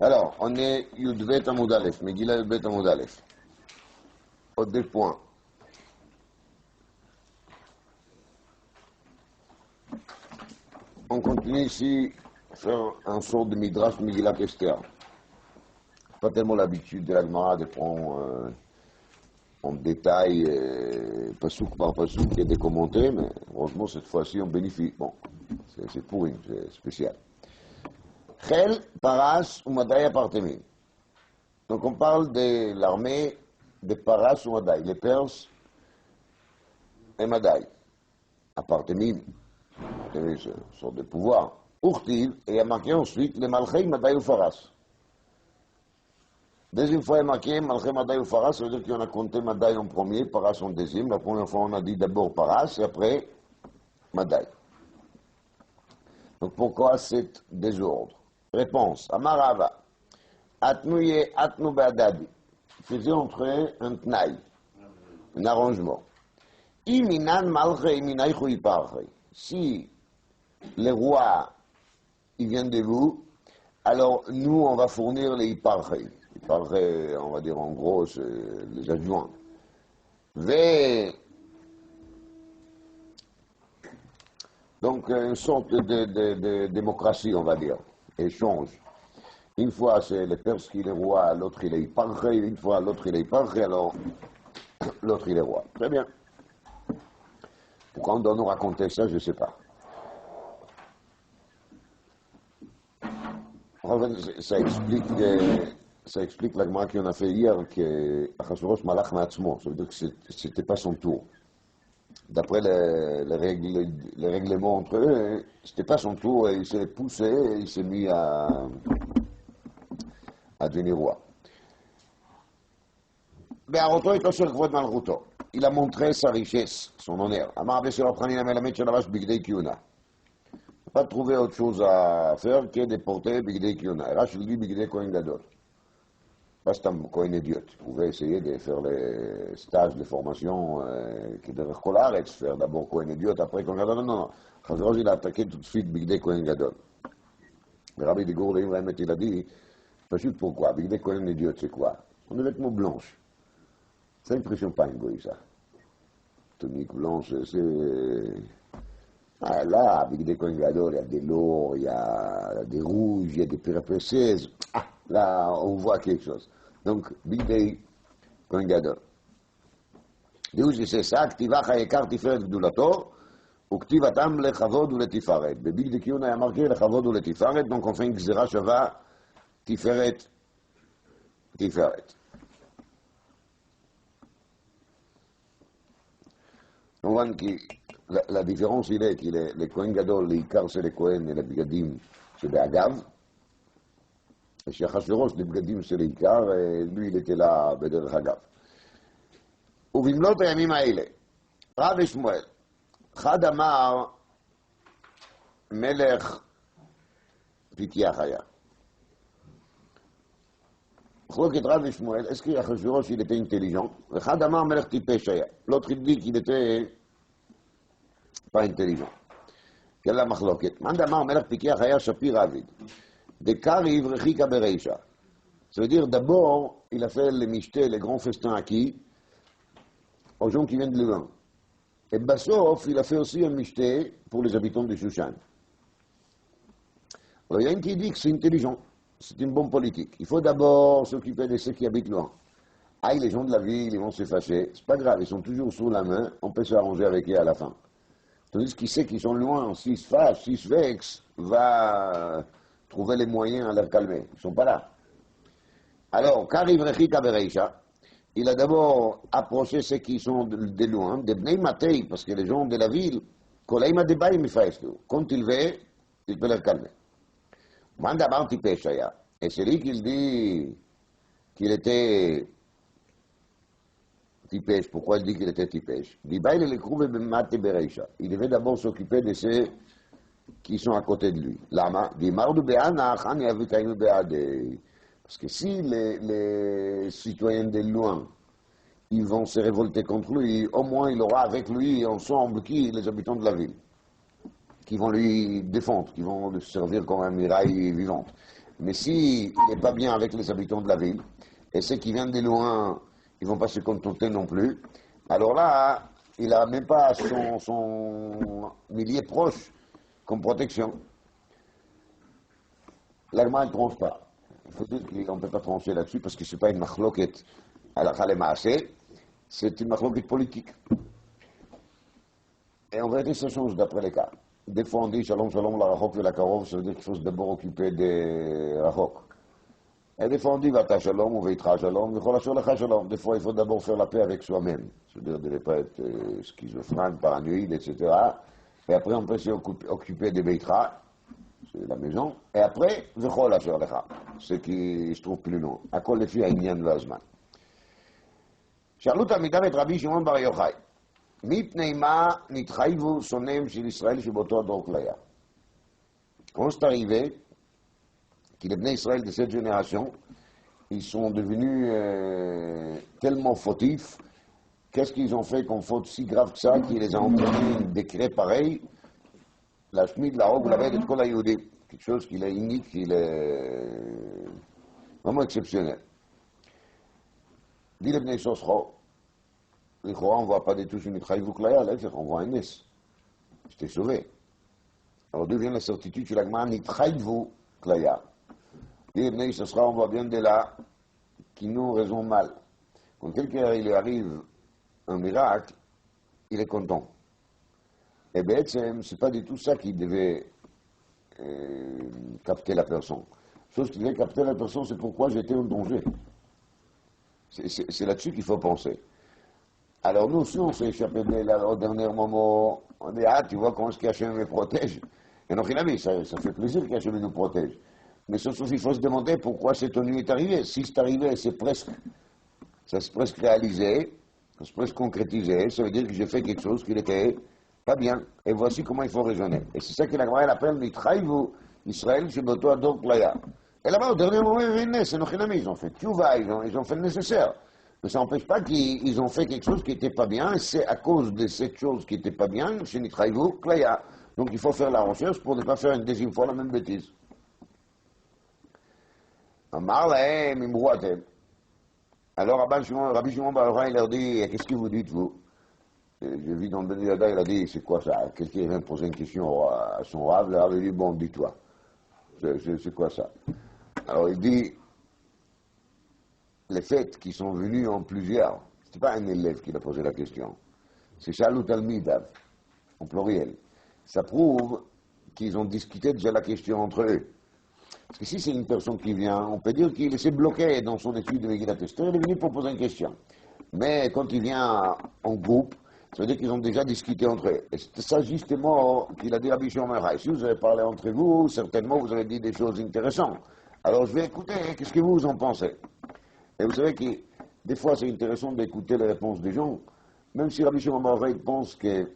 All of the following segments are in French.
Alors, on est Yudbet Amoud Aleph, Megillah Yudbet Amoud Aleph. Au deux points. On continue ici à faire un sort de Midrash Megillah Esther. Pas tellement l'habitude de la Gemara de prendre en détail, pasouk par pasouk et de commenter, mais heureusement cette fois-ci on bénéficie. Bon, c'est pourri, c'est spécial. Chel, Paras ou Madaï Apartemim. Donc on parle de l'armée de Paras ou Madaï, les Perses et Madaï. Apartemim, c'est une sorte de pouvoir. Urtil, et il y a marqué ensuite les Malchei, Madaï ou Faras. Deuxième fois, il y a marqué Malchei, Madaï ou Faras, ça veut dire qu'on a compté Madaï en premier, Paras en deuxième. La première fois, on a dit d'abord Paras et après Madaï. Donc pourquoi cet désordre? Réponse. Amarava. Atnouye atnou be'adadi. Faisait entrer un tnaï, un arrangement. Iminan malchei iminai chui parchei. Si les rois, ils viennent de vous, alors nous, on va fournir les hiparchei. Hiparchei, on va dire en gros, c'est les adjoints. Donc, une sorte de démocratie, on va dire, échange. Une fois, c'est le Perse qui est le roi, l'autre, il est hiparchei, une fois, l'autre, il est hiparchei, alors l'autre, il est roi. Très bien. Pourquoi on doit nous raconter ça, je ne sais pas. Ça explique la Gemara qu'on a fait hier que Achashverosh malach ma'atzmo, ça veut dire que ce n'était pas son tour. D'après les règlements entre eux, ce n'était pas son tour et il s'est poussé et il s'est mis à devenir roi. Il a montré sa richesse, son honneur. Pas trouvé autre chose à faire que de porter Bigdei Kiona. Rachel dit Bigdei Kohen Gadol. Pas un Kohen idiot. Il pouvait essayer de faire les stages de formation qui devaient faire d'abord Kohen idiot, après Kohen Gadol. Non. Chazroz, il a attaqué tout de suite Bigdei Kohen Gadol. Le rabbi de Gourdeim Ramet, il a dit, pas sûr pourquoi. Bigdei Kohen idiot, c'est quoi? On est vêtements blanches. Ça n'impressionne pas un goy, ça. Tunique blanche, c'est... Ah, là, avec des Kohen Gadol, il y a des lourds, il y a des rouges, il y a des pérapécèses. Ah, là, on voit quelque chose. Donc, Bigdei Kohen Gadol. D'où c'est ça, Ktivach ha'ekar tiferet gdulato, ou Ktivatam lechavod ou letifaret. Bigdei Kiona a marqué lechavod ou letifaret, donc on fait une gzera shava tiferet. On voit que la différence, il est que les Kohen Gadol, les Ikar, c'est les Kohen, et les Bigadim, c'est les Agav. Et chez Achashverosh, les Bigadim, c'est les Ikar, et lui, il était là, Bederech Agav. ובמלאת הימים האלה, רב ושמואל, חד אמר מלך פיתיח היה. מחלוקת רב ושמואל, est-ce qu'Achashverosh, il était intelligent? וחד אמר מלך טיפש היה. L'autre, il dit qu'il était pas intelligent. Quelle est la מחלוקת? מאן דאמר מלך פיתיח היה שפיר עביד. דקריב רחיקה ברישא. Ça veut dire, d'abord, il a fait les michtés, les grands festins à qui? Aux gens qui viennent de loin. Et Bassof, il a fait aussi un michté pour les habitants de Shushan. Alors, il y a un qui dit que c'est intelligent, c'est une bonne politique. Il faut d'abord s'occuper de ceux qui habitent loin. Ah, les gens de la ville, ils vont se fâcher. C'est pas grave, ils sont toujours sous la main, on peut s'arranger avec eux à la fin. Tandis qu'il sait qu'ils sont loin, s'ils se fâchent, s'ils se vexent, va trouver les moyens à les calmer. Ils ne sont pas là. Alors, Kariv Rechika Bereisha, il a d'abord approché ceux qui sont de loin, de Bnei Matei, parce que les gens de la ville, quand il peut les calmer. Et c'est lui qui dit qu'il était tipèche. Pourquoi il dit qu'il était tipèche? Il devait d'abord s'occuper de ceux qui sont à côté de lui. Parce que si les citoyens de loin, ils vont se révolter contre lui, au moins il aura avec lui ensemble les habitants de la ville, qui vont lui défendre, qui vont le servir comme un muraille vivante. Mais s'il n'est pas bien avec les habitants de la ville, et ceux qui viennent de loin, ils ne vont pas se contenter non plus, alors là, il n'a même pas son millier proche comme protection. L'Allemagne ne tranche pas. Il faut dire qu'on ne peut pas trancher là-dessus parce que ce n'est pas une machloket à la Khalemaase, c'est une machloket politique. Et en vérité, ça change d'après les cas. Des fois, on dit Shalom, Shalom, la Rachok et la Karov, ça veut dire qu'il faut d'abord occuper des Rachok. Et des fois, on dit Vata Shalom ou Veitra Shalom, Shalom. Des fois, il faut d'abord faire la paix avec soi-même. C'est-à-dire de ne pas être schizophrène, paranoïde, etc. Et après, on peut s'occuper des Veitra, c'est la maison. Et après, Vechol Asher Lecha, ce qui se trouve plus long. À quoi les filles à Inyan Vazman. שאלו תלמידיו את רבי שמעון בר יוחאי, מפני מה נתחייבו שונאים של ישראל שבאותו הדור כליה? Quand c'est arrivé que les Bnei Israël de cette génération, ils sont devenus tellement fautifs, qu'est-ce qu'ils ont fait comme faute si grave que ça, qui les a entraînés un décret pareil, la Shmid, la Hog, la Ved et Kol HaYudim, quelque chose qui est unique, qui est vraiment exceptionnel. Dit les Bnei Sosro, les Chora, on ne voit pas du tout une Traïvou Klaya, là, on voit un Nes. J'étais sauvé. Alors d'où vient la certitude sur la Gemara, Nitraïvou Klaya. Dit les Bnei Sosro, on voit bien de là qui nous raisonnent mal. Quand quelqu'un il arrive un miracle, il est content. Et bien, c'est pas du tout ça qui devait capter la personne. Chose qui devait capter la personne, c'est pourquoi j'étais en danger. C'est là-dessus qu'il faut penser. Alors nous, si on s'est échappé au dernier moment, on dit, ah, tu vois comment est-ce qu'Hachem me protège. Et donc, ça fait plaisir qu'Hachem nous protège. Mais surtout, il faut se demander pourquoi cette nuit est arrivée. Si c'est arrivé, ça s'est presque réalisé, ça s'est presque concrétisé, ça veut dire que j'ai fait quelque chose qui n'était pas bien. Et voici comment il faut raisonner. Et c'est ça que la Gemara appelle Nitraïvu Israël Sheboto Ador Klaya. Et là-bas, au dernier moment, c'est nos chinami, ils ont fait tchouva, ils ont fait le nécessaire. Mais ça n'empêche pas qu'ils ont fait quelque chose qui n'était pas bien, et c'est à cause de cette chose qui n'était pas bien, chez Nitraïvu Klaya. Donc il faut faire la recherche pour ne pas faire une deuxième fois la même bêtise. Alors Rabbi Shimon Bar Yochai, il leur dit, qu'est-ce que vous dites, vous? J'ai vu dans le Ben Yada, il a dit, c'est quoi ça? Quelqu'un vient poser une question à son Rav, le Rav, il dit, bon, dis-toi. C'est quoi ça? Alors il dit, les fêtes qui sont venus en plusieurs, ce n'est pas un élève qui a posé la question, c'est Shalut Talmidav, en pluriel. Ça prouve qu'ils ont discuté déjà la question entre eux. Parce que si c'est une personne qui vient, on peut dire qu'il s'est bloqué dans son étude de Megillat Esther, il est venu pour poser une question. Mais quand il vient en groupe, ça veut dire qu'ils ont déjà discuté entre eux. Et c'est ça justement qu'il a dit à Rabbi Shimon Bar Yochai. Si vous avez parlé entre vous, certainement vous avez dit des choses intéressantes. Alors je vais écouter, qu'est-ce que vous en pensez? Et vous savez que des fois c'est intéressant d'écouter les réponses des gens, même si Rabbi Shimon Bar Yochai pense que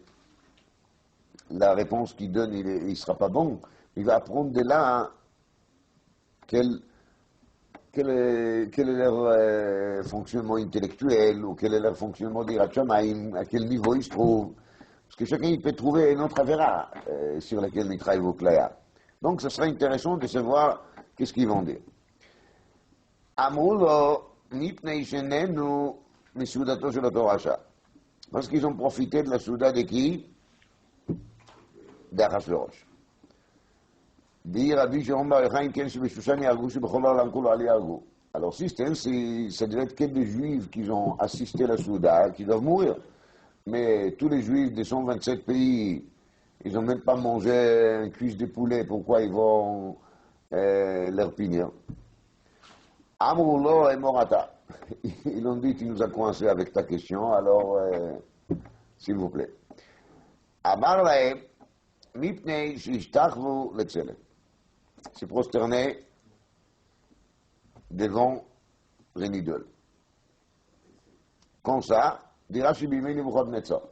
la réponse qu'il donne, il ne sera pas bon, il va apprendre de là quel est leur fonctionnement intellectuel, ou quel est leur fonctionnement d'Irachamaim, à quel niveau ils se trouvent. Parce que chacun il peut trouver un autre avéra sur lequel il travaille au Klaya. Donc ce sera intéressant de savoir qu'est-ce qu'ils vont dire. Amoulo, mipnei shenenu, misudato shel Torasha. Parce qu'ils ont profité de la souda de qui? d'Achashverosh. Dit Rabbi Shimon Bar Yochai, ken shebeshushan yargu shebechol ha'olam kulo al yargu. Alors si c'est ainsi, ça devait être que des juifs qui ont assisté à la souda, qui doivent mourir. Mais tous les juifs des 127 pays, ils n'ont même pas mangé une cuisse de poulet, pourquoi ils vont leur punir? Amroulo et Morata. Ils ont dit, tu nous as coincé avec ta question, alors s'il vous plaît. Amar lahem, mipnei shishtachu letzelem. C'est prosterné devant un idole. Comme ça, dira Shibimé Nebuchadnezzar.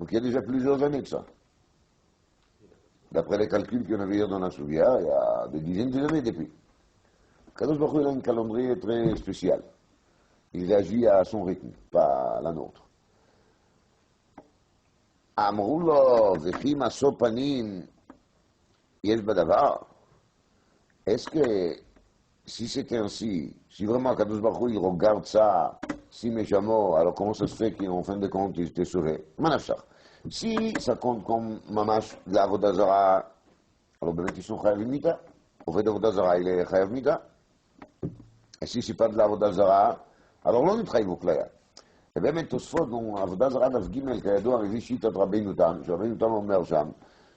Donc il y a déjà plusieurs années que ça. D'après les calculs qu'on avait hier dans la Souvia, il y a des dizaines d'années depuis. Kadosh Baruch Hu a un calendrier très spécial. Il réagit à son rythme, pas à la nôtre. אמרו לו, וכי משוא פנים יש בדבר? est-ce que si c'était ainsi, si vraiment Kadosh Baruch Hu, il regarde ça si méchamment, alors comment ça se fait qu'en fin de compte, ils étaient sauvés? Manafshach. Si ça compte comme mamash de la Vodazara, alors באמת ils sont chayav mita. Au fait de Vodazara, il est chayav mita. Et si c'est pas de la Vodazara, alors לא נתחייבו כליה. ובאמת תוספות, עבודה זרה דף ג' כידוע מביא שיטת רבינו תם, שרבינו תם אומר שם,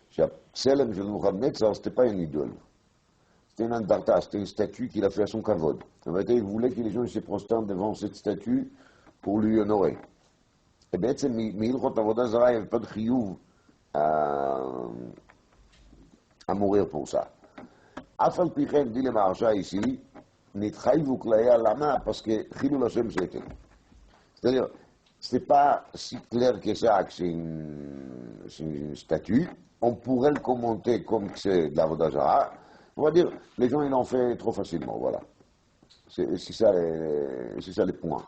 שהצלם של נבוכדנצר, c'était pas une idole. C'était une andarta, c'était une statue qu'il a fait à son kavod. En fait, il voulait que les gens se prosternent devant cette statue pour lui honorer. Et bien, מהלכות עבודה זרה, il n'y avait pas de chiyuv à mourir pour ça. אף על פי כן, dit le Maharsha ici, נתחייבו כליה, למה? parce que חילול השם c'était. C'est-à-dire, c'est pas si clair que ça que c'est une statue. On pourrait le commenter comme que c'est de la Vodazara. On va dire, les gens ils l'ont fait trop facilement, voilà. C'est ça les points.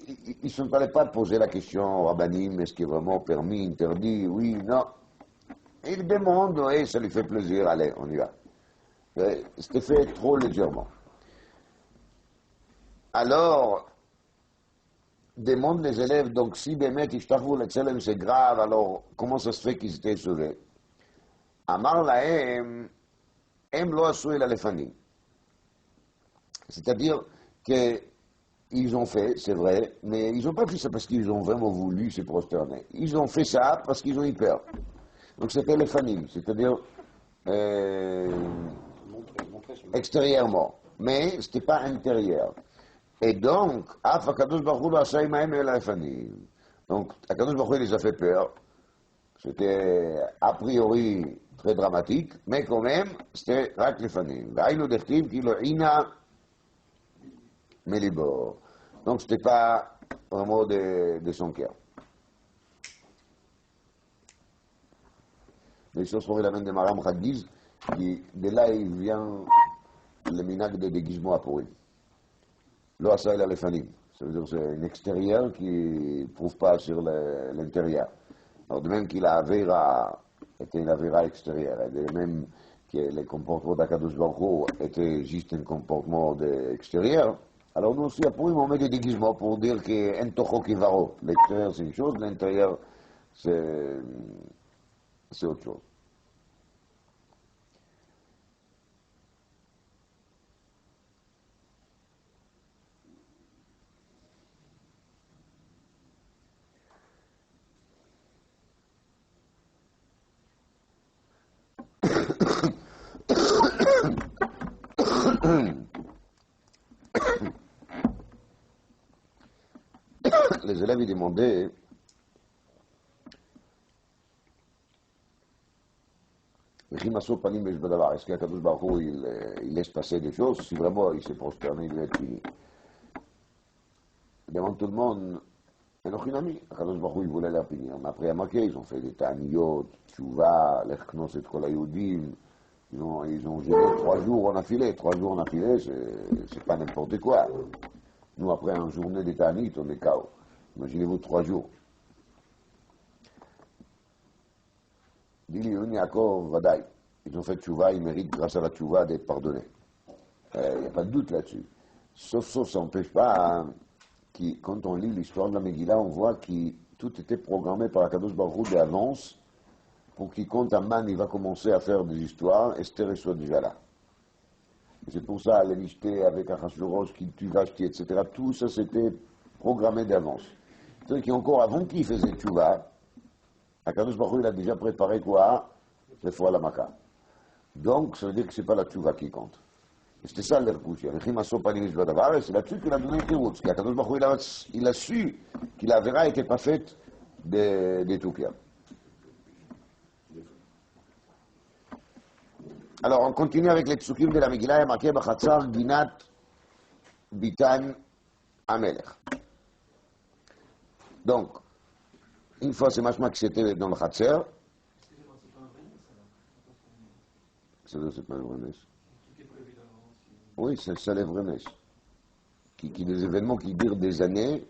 Ils ne sont pas poser la question au rabbinim, est-ce qu'il est vraiment permis, interdit, oui, non. Ils demandent, et ça lui fait plaisir, allez, on y va. C'était fait trop légèrement. Alors, demandent les élèves, donc si Bémet, Ishtarvou, l'Etzelem, c'est grave, alors comment ça se fait qu'ils étaient sauvés? Amar lahem, em lo asu el alefanim. C'est-à-dire qu'ils ont fait, c'est vrai, mais ils n'ont pas fait ça parce qu'ils ont vraiment voulu se prosterner. Ils ont fait ça parce qu'ils ont eu peur. Donc c'était les fanim, c'est-à-dire extérieurement, mais ce n'était pas intérieur. Et donc, Akadosh Baruch Hu Hashem Ma'em El Lefanim. Donc, Akadosh Baruch Hu les a fait peur. C'était a priori très dramatique, mais quand même, c'était Rak Lefanim. V'aynu dechtiv ki lo ina melibor. Donc, c'était pas vraiment de son cœur. Les choses qu'on ramène de Maram Chagdiz, de là il vient le minag de déguisement à Purim. Lo asa el alefanim. Ça veut dire que c'est un extérieur qui ne prouve pas sur l'intérieur. Alors de même qu'il a Avera, était une Avera extérieure, et de même que le comportement d'Akadosh Baruch Hu était juste un comportement extérieur, alors nous aussi à Purim on met des déguisements pour dire qu'en tocho kivaro. L'extérieur c'est une chose, l'intérieur c'est autre chose. Les élèves ils demandaient est-ce qu'Akadosh Baruch Hu il laisse passer des choses si vraiment il s'est prosterné, il va être fini. Devant tout le monde, Enochinami, Akadosh Baruch Hu il voulait leur punir. Mais après à Makkah, ils ont fait des Taniyot, Tchouva, l'Echknos et Kol HaYudim. Ils ont gêné 3 jours en affilée. 3 jours en affilée, c'est pas n'importe quoi. Nous, après une journée de Tanit, on est KO. Imaginez-vous 3 jours. Dili Yaakov, Vadaï. Ils ont fait tchouva, ils méritent grâce à la tchouva d'être pardonnés. Il n'y a pas de doute là-dessus. Sauf ça n'empêche pas quand on lit l'histoire de la Megillah, on voit que tout était programmé par Akadosh Baruch Hu d'avance pour qu'il compte Amman, il va commencer à faire des histoires, Esther soit déjà là. Et c'est pour ça, l'amitié avec Achashverosh, qui tue Vashti, etc., tout ça c'était programmé d'avance. C'est-à-dire qu'encore avant qu'il faisait tchouva, Akadosh Baruch Hu il a déjà préparé quoi? Cette fois la Makkah. Donc, ça veut dire que ce n'est pas la tchouva qui compte. Et c'était ça l'Erkouchi. C'est là-dessus qu'il a donné le Tiroutz. Akadosh Baruch Hu il a su que la Vera n'était pas faite de tout cœur. Alors, on continue avec les tsukim de la Megillah. Il y a marqué Bachatzar Ginat Bitan Amelech. Donc, une fois, c'est machma que c'était dans le Chatzer. C'est pas un vrai Nes. Oui, c'est le vrai Nes. Qui des événements qui durent des années,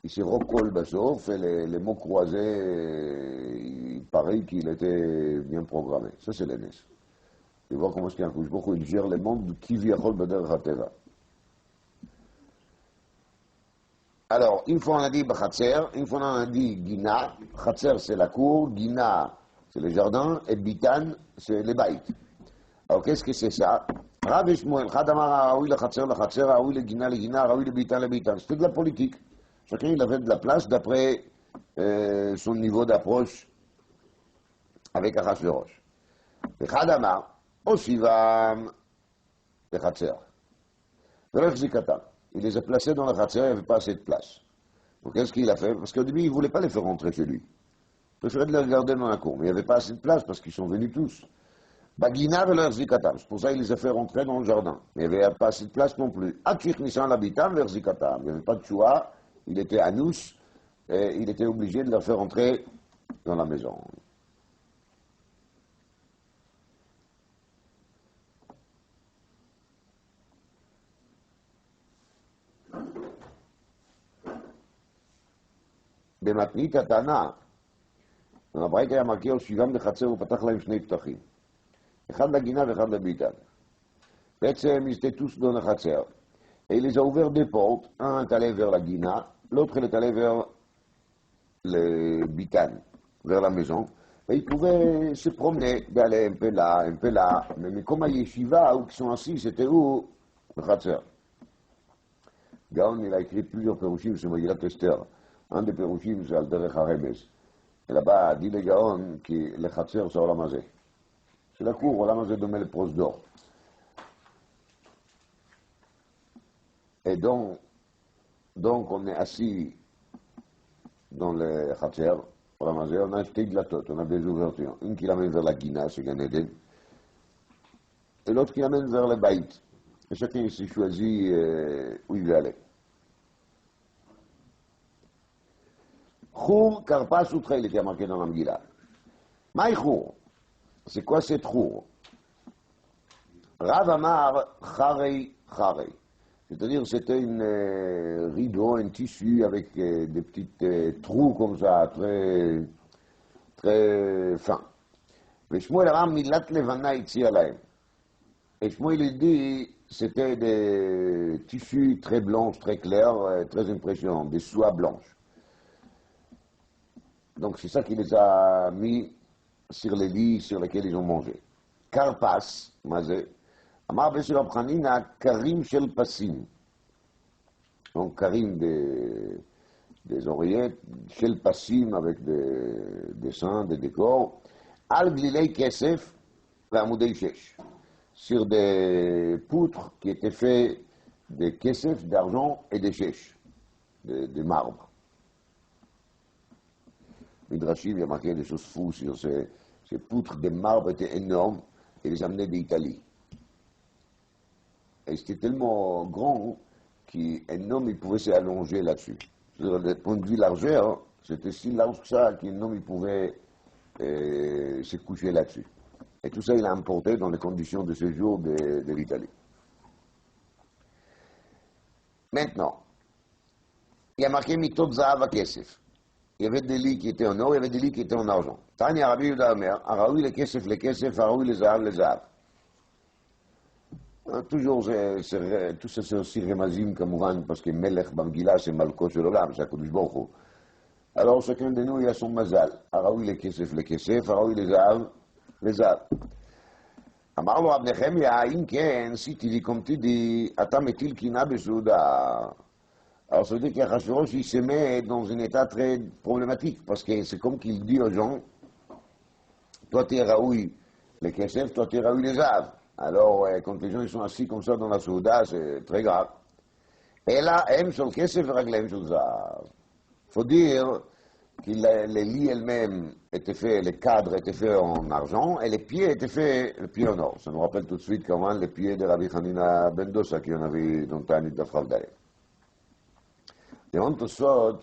il se recolle Bassof et les mots croisés, il paraît qu'il était bien programmé. Ça, c'est le Nes. de voir comment est-ce qu'Akadosh Baruch Hu, il gère le monde qui vit à Chol B'derech HaTeva. Alors, une fois on a dit B'chatzer, une fois on a dit Gina. Chatzer c'est la cour, Gina c'est le jardin, et Bitan c'est les baïts. Alors qu'est-ce que c'est ça? Rav et Shmuel, Chadamar Raoui le Chatzer, Raoui le Gina, Raoui le Bitan, le Bitan. C'était de la politique. Chacun il avait de la place d'après son niveau d'approche avec Achashverosh. Et Chadamar, aussi va le Chatzer. Rav Zikata. Il les a placés dans la Khatser, il n'y avait pas assez de place. Donc qu'est-ce qu'il a fait? Parce qu'au début, il ne voulait pas les faire rentrer chez lui. Il préférait de les regarder dans la cour. Mais il n'y avait pas assez de place parce qu'ils sont venus tous. Bagina de leur zikatam. C'est pour ça qu'il les a fait rentrer dans le jardin. Mais il n'y avait pas assez de place non plus. Atchir Nissan l'habitant vers zikatam. Il n'y avait pas de choix. Il était à nous. Et il était obligé de leur faire rentrer dans la maison. במתנית הטענה, הברייתא היה מרקיע שבעם לחצר ופתח להם שני פתחים, אחד לגינה ואחד לביתן. בעצם ils étaient tous dans la חצר. Et il les a ouverts des portes, un est allé vers la guina, l'autre est allé vers le bitan, vers la maison. Et ils pouvaient se promener, d'aller un peu là, un peu là. Mais comme à Yeshiva, où ils sont assis, c'était où? Le חצר. Gaon, il a écrit plusieurs pérouchim sur Megillat Esther. Un des pérouchim, c'est Al-Derech HaRemes. Et là-bas, dit le Gaon que le Khatser, c'est Olam Hazeh. C'est la cour, Olam Hazeh de Proche d'or. Et donc, on est assis dans le Khatser, Olam Hazeh, on a acheté de la tote, on a des ouvertures. Une qui l'amène vers la Guina, c'est Gan Eden, et l'autre qui l'amène vers le Baït. Et chacun s'est choisi où il veut aller. Chour, Karpas ou Trail était marqué dans la Megillah. Maï Chour, c'est quoi cette Chour? Rav Amar Charei Charei. C'est-à-dire c'était une rideau, un tissu avec des petits trous comme ça, très, très fins. Mais Shmuel Aram Milat Levana Itzia Lahem. Et Shmuel il dit c'était des tissus très blancs, très clairs, très impressionnants, des soies blanches. Donc c'est ça qui les a mis sur les lits sur lesquels ils ont mangé. Karpas, mazé, Amar Besur Abchanina, Karim Shel Passim. Donc Karim des oreillettes, Shel Passim avec des dessins, des décors, Al Glilei Kesef, Vamudei Shesh. Sur des poutres qui étaient faits de kesef, d'argent et de shesh, de marbre. Midrashim, il y a marqué des choses fous sur ces poutres de marbre étaient énormes et les amenaient d'Italie. Et c'était tellement grand qu'un homme il pouvait s'allonger là-dessus. Du point de vue largeur, c'était si large que ça qu'un homme il pouvait se coucher là-dessus. Et tout ça, il a importé dans les conditions de séjour de l'Italie. Maintenant, il y a marqué Mitot Zahav Kesef. Il y avait des lits qui étaient en or, il y avait des lits qui étaient en argent. Tanya Rabbi Yehuda Omer, Araoui le Kesef, Araoui le Zahav. Toujours, tout ça c'est aussi Remazim, Kamouvan, parce que Melech Bangila, c'est Malko Sololam, c'est Akadosh Baruch Hu. Alors chacun de nous, il a son mazal. Araoui le Kesef, Araoui le Zahav. אמר לו רב נחמיה, אם כן, סיתי comme tu dis, אתה מטיל קינה בסעודה. Alors ça veut dire qu'Achashverosh, il se met dans un état très problématique, parce que c'est comme qu'il dit aux gens, toi tu es raoui les kesef, toi tu es raoui les zav. Alors quand les gens ils sont assis comme ça dans la souda, c'est très grave. Et là, הם של kesef et רגליהם של zav. Faut dire que les lits elles-mêmes étaient faits, les cadres étaient faits en argent, et les pieds étaient faits, les pieds en or. Ça nous rappelle tout de suite comment les pieds de Rabbi Hanina ben Dosa, qui en avait dans Tanit d'Afravdale. Demande Tosfot,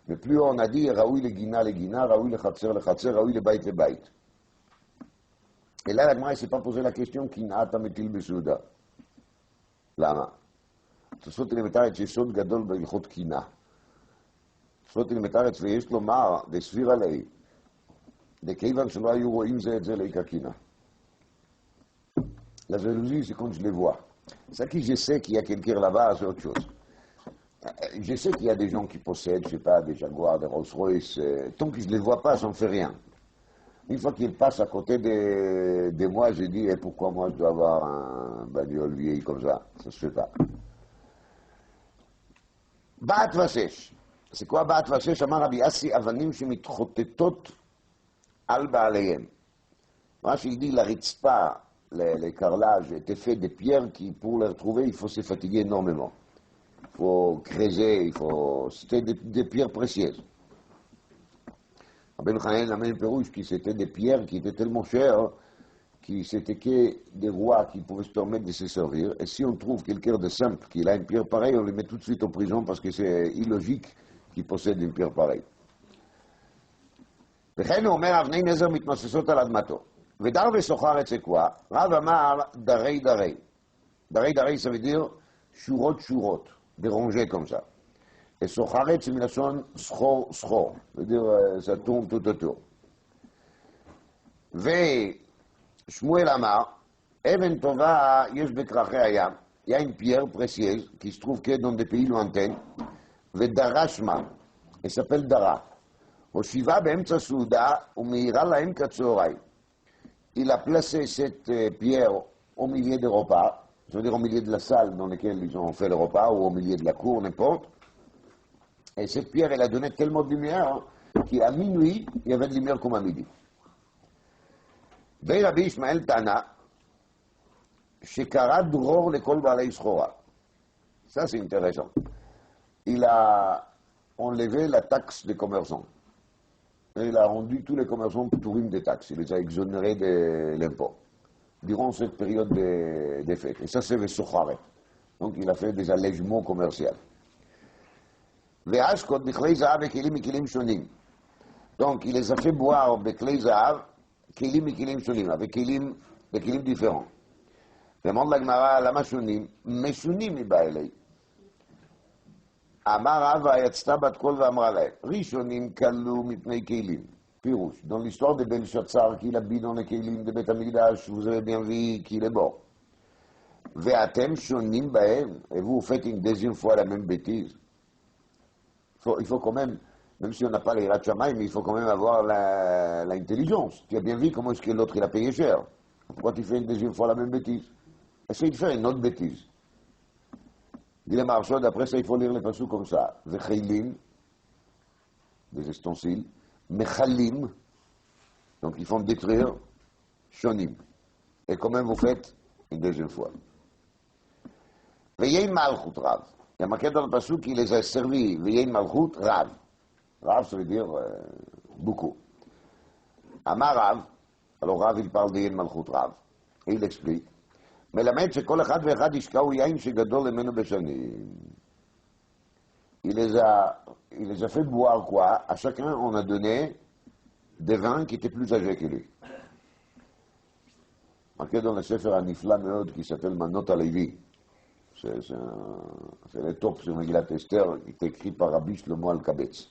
mais plus on a dit, Raoui le Gina, Raoui le Khatser, Raoui le Baït, Et là, la Gemara ne s'est pas posé la question, Kina Tametil Besouda. Lama. Tosfot, il est mettre Yesod Gadol B'ilchot Kina. זאת נמתרת ויש לומר, דסביר עלי, דכיוון שלא היו רואים זה את זה להיקקינה. La jalousie, c'est quand je les vois. Ça qui je sais qu'il y a quelqu'un là-bas, c'est autre chose. Je sais qu'il y a des gens qui possèdent, je sais pas, des Jaguars, des Rolls-Royce. Tant que je ne les vois pas, ça ne fait rien. Une fois qu'ils passent à côté de moi, j'ai dit, pourquoi moi je dois avoir un bagnole vieille comme ça? Ça se fait pas. Ba'at vasesh. C'est quoi Ba'at vasesh? אמר רבי אסי, אבנים שמתחוטטות על בעליהם. Rashi dit la ritzpa, les carrelages étaient faits des pierres qui, pour les retrouver, il faut se fatiguer énormément. Il faut creuser, c'était des pierres précieuses. Rabbeinu Chananel amène Pérouche qui c'était des pierres qui étaient tellement chères que c'était que des rois qui pouvaient se permettre de se servir. Et si on trouve quelqu'un de simple qui a une pierre pareille, on le met tout de suite en prison parce que c'est illogique qu'il possède une pierre pareille. וכן הוא אומר, אבני נזר מתנוססות על אדמתו. ודר וסוחר את זה quoi? רב אמר דרי דרי. דרי דרי, ça veut dire שורות שורות, des rangées comme ça. Et סוחרת c'est מלשון סחור סחור, ça veut dire ça tourne tout autour. ושמואל אמר, אבן טובה יש בכרכי הים. Il y a une pierre précieuse qui se trouve que dans des pays lointains, ודרה שמה, elle s'appelle דרה. הושיבה באמצע סעודה ומאירה להם כצהריים. Il a placé cette pierre au milieu des repas, ça veut dire au milieu de la salle dans laquelle ils ont fait le repas, ou au milieu de la cour, n'importe. Et cette pierre, elle a donné tellement de lumière qu'à minuit, il y avait de lumière comme à midi. ורבי ישמעאל טענה שקרא דרור לכל בעלי סחורה. Ça, c'est intéressant. Il a enlevé la taxe des commerçants. Et il a rendu tous les commerçants tourim des taxes. Il les a exonérés de l'impôt durant cette période des fêtes. Et ça, c'est le socharet. Donc, il a fait des allègements commerciaux. והשקות בכלי זהב וכלים מכלים שונים. Donc, il les a fait boire בכלי זהב, כלים מכלים שונים, avec בכלים différents. demande לגמרא, למה שונים? משונים מבא אלי. אמר רבא, יצתה בת קול ואמרה להם, ראשונים כלו מפני כלים. פירוש, dans l'histoire de Belshazzar, qu'il habite dans les כלים de בית המקדש, vous avez bien vu qu'il est mort. ואתם שונים בהם, et vous faites une deuxième fois la même bêtise. Il faut quand même si on n'a pas les Hirat Shamayim, mais il faut quand même avoir l'intelligence. Tu as bien vu comment est-ce que l'autre il a payé cher. Pourquoi tu fais une deuxième fois la même bêtise? Essaye de faire une autre bêtise. Dit les marchand, après ça il faut lire les passous comme ça. Vecheilim, des ustensiles. Mechalim, donc ils font détruire. Shonim. Et quand même vous faites une deuxième fois. Veillez malchut rav. Il y a marqué dans le passou qui les a servis. Veillez malchut rav. Rav, ça veut dire beaucoup. Amar Rav, alors Rav, il parle d'Yen Malchut Rav. Et il explique. Mais la maître, c'est כל אחד ואחד ישקעו יין שגדול ממנו בשנים. Il les a fait boire quoi? À chacun, on a donné des vins qui étaient plus âgés que lui. Marqué dans le Sefer Anifla Meod qui s'appelle Manot Alevi. C'est le top sur Megillat Esther, qui est écrit par Rabbi Shlomo Alkabetz.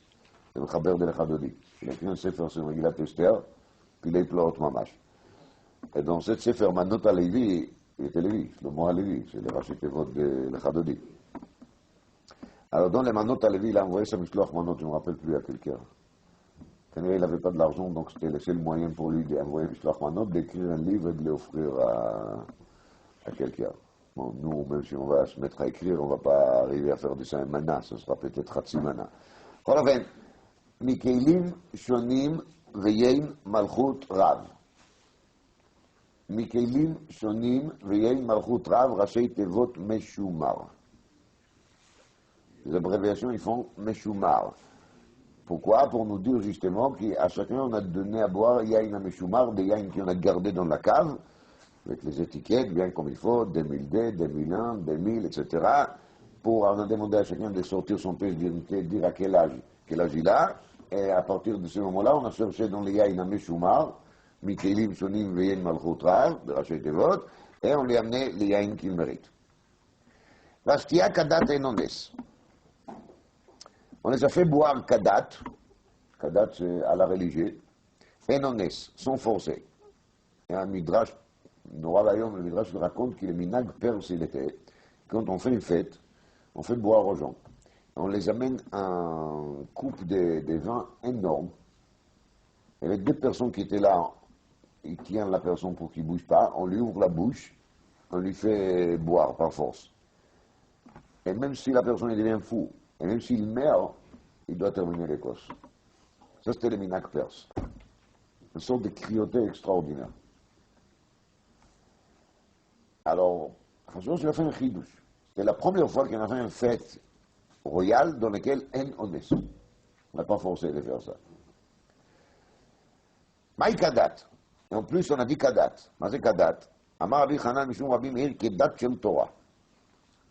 C'est le Chaber de l'Echadodi. Il a écrit un Sefer sur Megillat Esther, puis il est plorot mamash. Et dans cette Sefer Manot Alevi, il était Lévi, Shlomo Alevi, c'est le Rashi Tevot de l'Echadodi. Alors dans les Manot Alevi, il a envoyé sa Mishloach Manot, je ne me rappelle plus à quelqu'un. Quand il n'avait pas de l'argent, donc c'était le seul moyen pour lui d'envoyer Mishloach Manot, d'écrire un livre et de l'offrir à quelqu'un. Bon, nous, même si on va se mettre à écrire, on ne va pas arriver à faire du 5 mana, ce sera peut-être Hatsi mana. בכל אופן, מכלים שונים ויין מלכות רב. מכלים שונים ויין מלכות רב, ראשי תיבות משומר. Les abréviations, ils font Meshumar. Pourquoi? Pour nous dire justement qu'à chacun on a donné à boire Yain à Meshumar, des Yain qu'on a gardés dans la cave, avec les étiquettes bien comme il faut, 2002, 2001, 2000, etc. Pour on a demandé à chacun de sortir son pièce d'identité, dire à quel âge il a, et à partir de ce moment-là, on a cherché dans les Yain à Meshumar, Mikelim Sonim Veyen Malchut Rav, de Raché Tevot, et on lui a amené les Yain qu'il mérite. Vastia Kadat et Nones. On les a fait boire Kadat, c'est à la religion, et Nones, sans forcer. Il y a un midrash Nora Bayom, le Midrash nous raconte qu'il est minag perse il était. Quand on fait une fête, on fait boire aux gens. On les amène un coupe de vin énorme. Il y avait deux personnes qui étaient là. Il tient la personne pour qu'il ne bouge pas. On lui ouvre la bouche. On lui fait boire par force. Et même si la personne devient fou, et même s'il meurt, il doit terminer l'Écosse. Ça, c'était le minag perse. Une sorte de cruauté extraordinaire. Alors, François, il a fait un chidouche. C'était la première fois qu'il a fait une fête royale dans laquelle on est. On n'a pas forcé de faire ça. Maï Kadat. Et en plus, on a dit Kadat. Mais c'est Kadat. Amar Rabbi Hanan Mishum Rabbi Meir Kedat Shel Torah.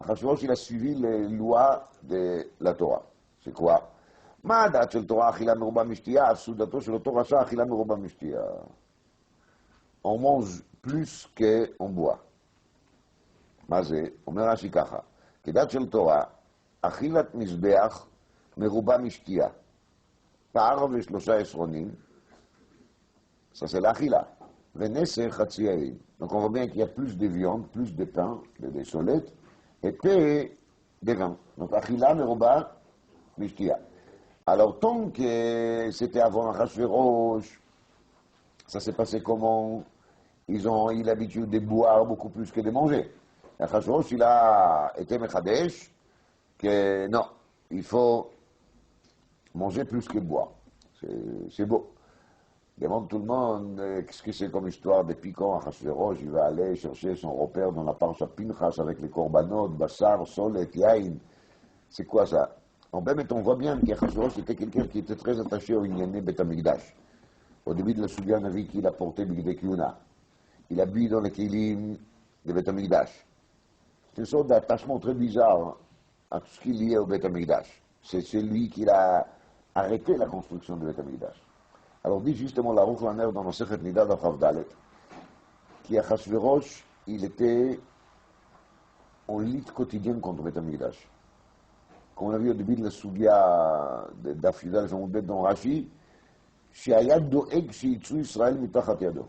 Achashverosh, il a suivi les lois de la Torah. C'est quoi? Ma dat shel Torah achila meruba mishtia, afsudato shel Torah rasha achila meruba mishtia. On mange plus qu'on boit. מה זה? אומר רש"י ככה, כדת של תורה, אכילת מזבח מרובה משתייה. פער ושלושה עשרונים, ça c'est l'akhila. Venesser חצי יין. Donc on voit bien qu'il y a plus de viande, plus de pain, des solettes, et peu de vin. Donc akhila meruba mishtia. Alors tant que c'était avant Achashverosh, ça s'est passé comment? Ils ont eu l'habitude de boire beaucoup plus que de manger. Achashverosh, il a été Mechadesh, que non, il faut manger plus que boire. C'est beau. Demande tout le monde qu'est-ce que c'est comme histoire de piquant. Achashverosh, il va aller chercher son repère dans la Parsha Pinchas avec les korbanot, Bassar, Solet, Yain. C'est quoi ça? En fait, on voit bien qu'Achashverosh était quelqu'un qui était très attaché au Inyané Bet Hamikdash. Au début de la Soudia, on a vu qu'il a porté Bigdei Kiyuna. Il a bu dans les Kilim de Bet Hamikdash. C'est une sorte d'attachement très bizarre à tout ce qui est lié au Bet Hamikdash. C'est celui qui a arrêté la construction du Bet Hamikdash. Alors dit justement la Aruch LaNer dans le Sechet Nidad Achav Dalet, qu'Achashverosh, il était en lutte quotidienne contre le Bet Hamikdash. Comme on a vu au début de la Soudia d'Afidal Famoudet dans Rashi, שהיה דואג שיצאו ישראל מתחת ידו.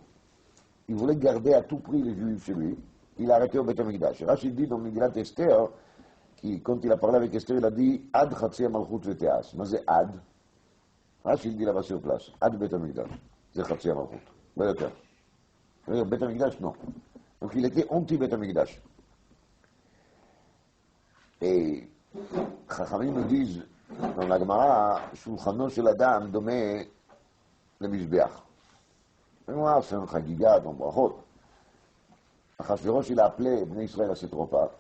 Il voulait garder à tout prix les Juifs chez lui. Il a arrêté au Beth Amikdash. Rashi dit dans Megillat Esther, quand il a parlé avec Esther, il a dit Ad Chatzi Malchut Veteas. Mais c'est Ad. Rashi dit là-bas sur place. Ad Beth Amikdash. C'est Chatzi Malchut. D'accord. Beth Amikdash, non. Donc il était anti-Beth Amikdash. Et Chachamim nous disent dans la Gemara, Shulchano shel Adam domé le Mishbeach. On fait un chagiga dans Brachot. Achashverosh, il a appelé Bnei Israël à cette repas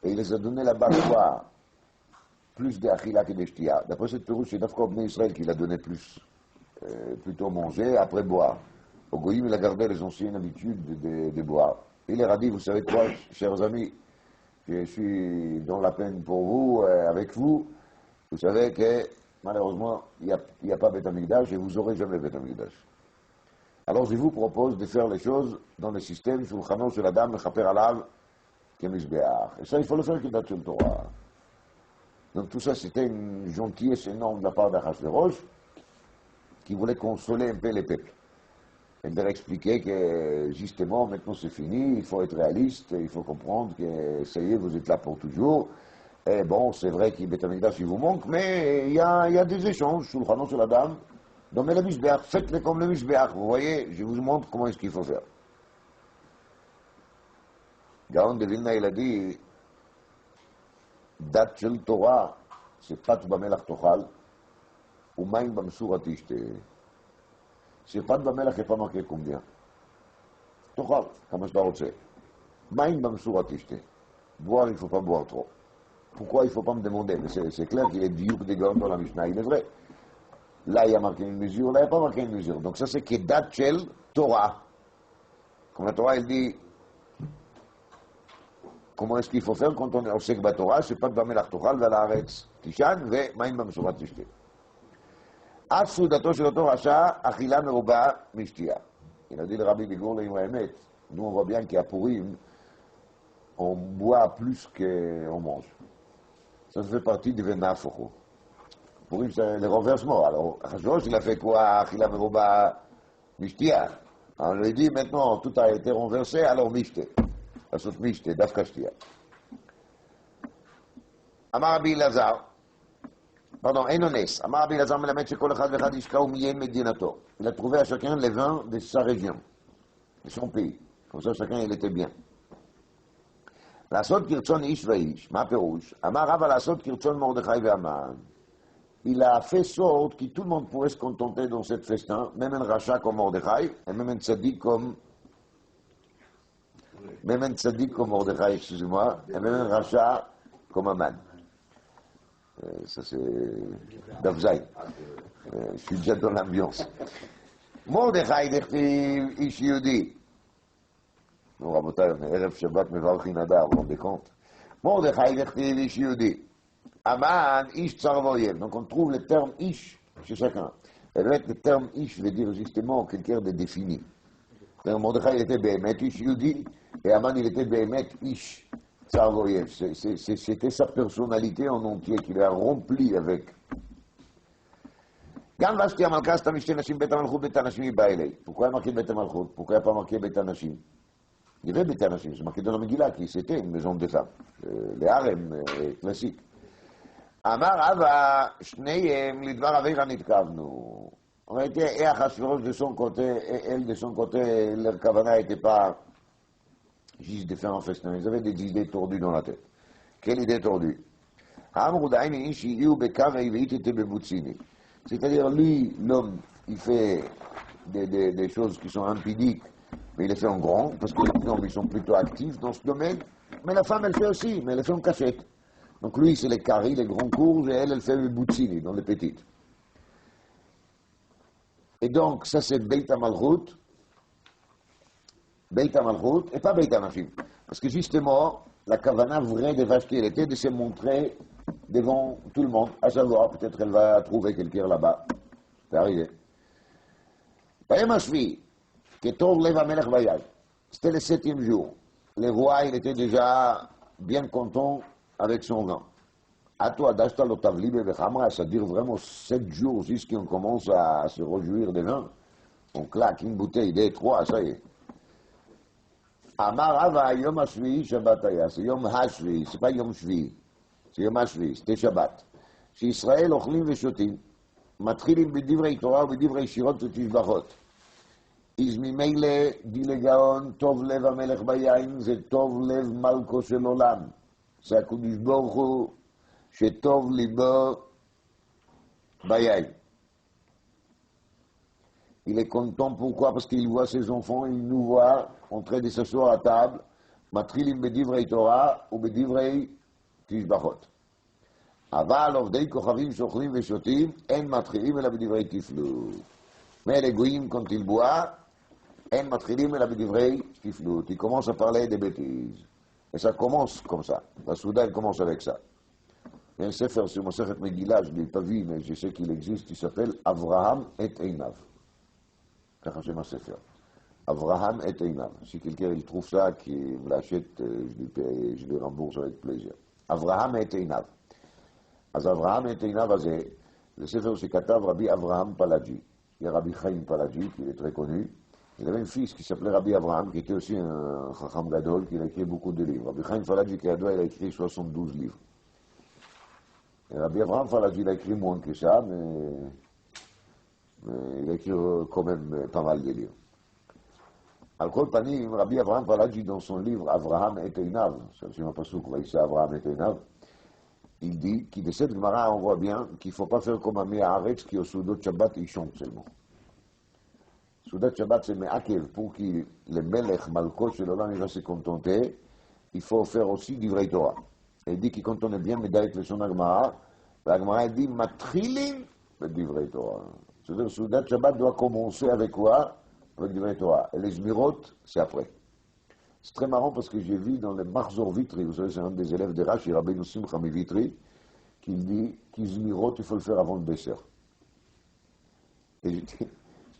et il les a donné là-bas quoi? Plus d'achila que de shtia. D'après cette pérouche, c'est d'abord Bnei Israël qui l'a donné plus, plutôt manger, après boire. Au Goïm, il a gardé les anciennes habitudes de boire. Il leur a dit, vous savez quoi, chers amis, je suis dans la peine pour vous, avec vous. Vous savez que malheureusement, il n'y a pas Beth Amikdash et vous n'aurez jamais Beth Amikdash. Alors je vous propose de faire les choses dans le système Shulchano shel Adam mechaper alav kemizbeach. Et ça, il faut le faire Kedat Shel Torah. Donc tout ça, c'était une gentillesse énorme de la part d'Achashverosh qui voulait consoler un peu les peuples. Et de leur expliquer que justement, maintenant c'est fini, il faut être réaliste, il faut comprendre que ça y est, vous êtes là pour toujours. Et bon, c'est vrai qu'il Beth Amikdash, il vous manque, mais il y a des échanges, Shulchano shel Adam, dans le Mishbeach, faites-le comme le Mishbeach, vous voyez, je vous montre comment est-ce qu'il faut faire. Gaon de Vilna, il a dit, Dat shel Torah, c'est Pat Bamelach Tochal, ou Maim Bamsura Tishte. C'est Pat Bamelach, il n'est pas marqué combien. Tochal, comme je t'en Maim Bamsura Tishte. Boire, il ne faut pas boire trop. Pourquoi il ne faut pas me demander? Mais c'est clair qu'il est diouk des gants dans la Mishnah, il est vrai. Là, il y a marqué une mesure, là, il n'y a pas marqué une mesure. Donc ça, c'est Kedat Shel Torah. Comme la Torah, elle dit, comment est-ce qu'il faut faire quand on est au Sek Torah, c'est pas de Bamelach Tochal, Valaretz Tishan, ve Maim Bamsurat Tishte. Af Sudato Shel Oto Rasha, Achila Meruba Mishtia. Il a dit le Rabbi Bigour, le Imahemet. Nous, on voit bien qu'à Purim, on boit plus qu'on mange. Ça fait partie du Venafoko. Purim, c'est le renversement. Alors, Achashverosh, il a fait quoi? Achila Meruba Mishtia. On lui dit maintenant, tout a été renversé, alors Mishte. Assouf Mishte, Dafkashtia. Amar Rabbi Lazar, pardon, Enones. Amar Rabbi Lazar melamed shekol echad vechad yishkau miyen medinato. Il a trouvé à chacun les vins de sa région, de son pays. Comme ça, chacun, il était bien. לעשות כרצון איש ואיש, מה הפירוש? אמר רבא לעשות כרצון מרדכי והמן. Il a fait sorte que tout le monde pourrait se contenter dans cette festin, même un rachat comme Mordechai, et même un tzaddik comme Mordechai, excusez-moi, et même un rachat comme Aman. Ça c'est Davzaï. Je suis déjà dans l'ambiance. Mordechai d'echtiv ish yehudi. נו רבותיי, ערב שבת מברכין אדר, vous vous rendez compte? מרדכי דכתיב איש יהודי. Aman, ish tsarvoyev. Donc on trouve le terme ish chez chacun. Et le terme ish veut dire justement quelqu'un de défini. Mordechai il était Behemet ish yehudi, et Aman il était Behemet ish tsarvoyev. C'était sa personnalité en entier qu'il a rempli avec. גם ושתי המלכה עשתה משתי נשים בית המלכות בית הנשים היא באה אלי. pourquoi marqué בית המלכות? pourquoi pas marqué בית הנשים? Il y avait בית הנשים, c'est marqué dans la Megillah, qui c'était une maison de femmes. Les harems classiques. אמר רבא, שניהם לדבר עבירה נתכוונו. On a été, et Achashverosh de son côté, et elle de son côté, leur kavana n'était pas juste de faire un festin. Ils avaient des idées tordues dans la tête. Quelle idée tordue? C'est-à-dire, lui, l'homme, il fait des choses qui sont impudiques, mais il les fait en grand, parce que les hommes, ils sont plutôt actifs dans ce domaine. Mais la femme, elle fait aussi, mais elle fait en cachette. Donc lui, c'est les caries, les grands courges, et elle fait le boutsini, dans les petites. Et donc, ça c'est Beit HaMalchut, et pas Beit HaNashim. Parce que justement, la kavana vraie de Vashti, elle était de se montrer devant tout le monde, à savoir, peut-être elle va trouver quelqu'un là-bas. C'est arrivé. Bayam Hashvi, Ketov Lev HaMelech Vayad. C'était le 7e jour. Le roi, il était déjà bien content avec son vin. À toi, d'Ashta l'Otavli Bevechamra, c'est-à-dire vraiment 7 jours jusqu'on commence à se réjouir des vins. On claque une bouteille, 2, 3, ça y est. Amar Rava, Yom HaShvi, Shabbat Aya. C'est Yom HaShvi, c'est pas Yom Shvi. C'est Yom HaShvi, c'était Shabbat. שישראל אוכלים ושותים, מתחילים בדברי תורה ובדברי שירות ותשבחות. אז ממילא דילי גאון, טוב לב המלך ביין, זה טוב לב מלכו של עולם. זה הקדוש ברוך הוא שטוב ליבו ביין. Il est content, pourquoi? Parce qu'il voit ses enfants, il nous voit en train de s'asseoir à table, מתחילים בדברי תורה ובדברי תשבחות. אבל עובדי כוכבים שאוכלים ושותים, אין מתחילים אלא בדברי תפלות. Mais les goyim, quand ils boivent, אין מתחילים אלא בדברי תפלות. Ils commencent à parler des bêtises. Et ça commence comme ça. La Souda, elle commence avec ça. Il y a un sefer sur Masechet Megillah, je ne l'ai pas vu, mais je sais qu'il existe, il s'appelle Avraham et Einav. ככה שם הספר. Avraham et Einav. Si quelqu'un il trouve ça, qui me l'achète, je lui rembourse avec plaisir. Avraham et Einav. אז אברהם את עיניו הזה, זה ספר שכתב רבי אברהם פלאג'י. Il y a Rabbi Chaim Paladji, qui est très connu. Il avait un fils qui s'appelait Rabbi Avraham, qui était aussi un Chacham Gadol, qui a écrit beaucoup de livres. Rabbi Chaim Paladji, qui il a écrit 72 livres. Et Rabbi Avraham Paladji, il a écrit moins que ça, mais il a écrit quand même pas mal de livres. Al Kol Panim, Rabbi Avraham Paladji, dans son livre Avraham et Einav, c'est le pasuk, Vaïssa Avraham et Einav, il dit qu'il de cette Gemara, on voit bien qu'il ne faut pas faire comme Ami Haaretz qui au Soudat Shabbat, il chante seulement. Soudat Shabbat, c'est Me'akev, pour que le Melech Malko chez l'Olam, il va se contenter, il faut faire aussi du vrai Torah. Et il dit qu'il quand on est bien médaillé avec le son Agmara, l'Agmara dit Matrilim du vrai Torah. C'est-à-dire Soudat Shabbat doit commencer avec quoi? Avec du vrai Torah. Et les Zmirot, c'est après. C'est très marrant parce que j'ai vu dans le Marzor Vitri, vous savez, c'est un des élèves de Rashi, Rabbeinu Simcha Vitri, qu'il dit qu'Izmirot, il faut le faire avant le dessert. Et j'étais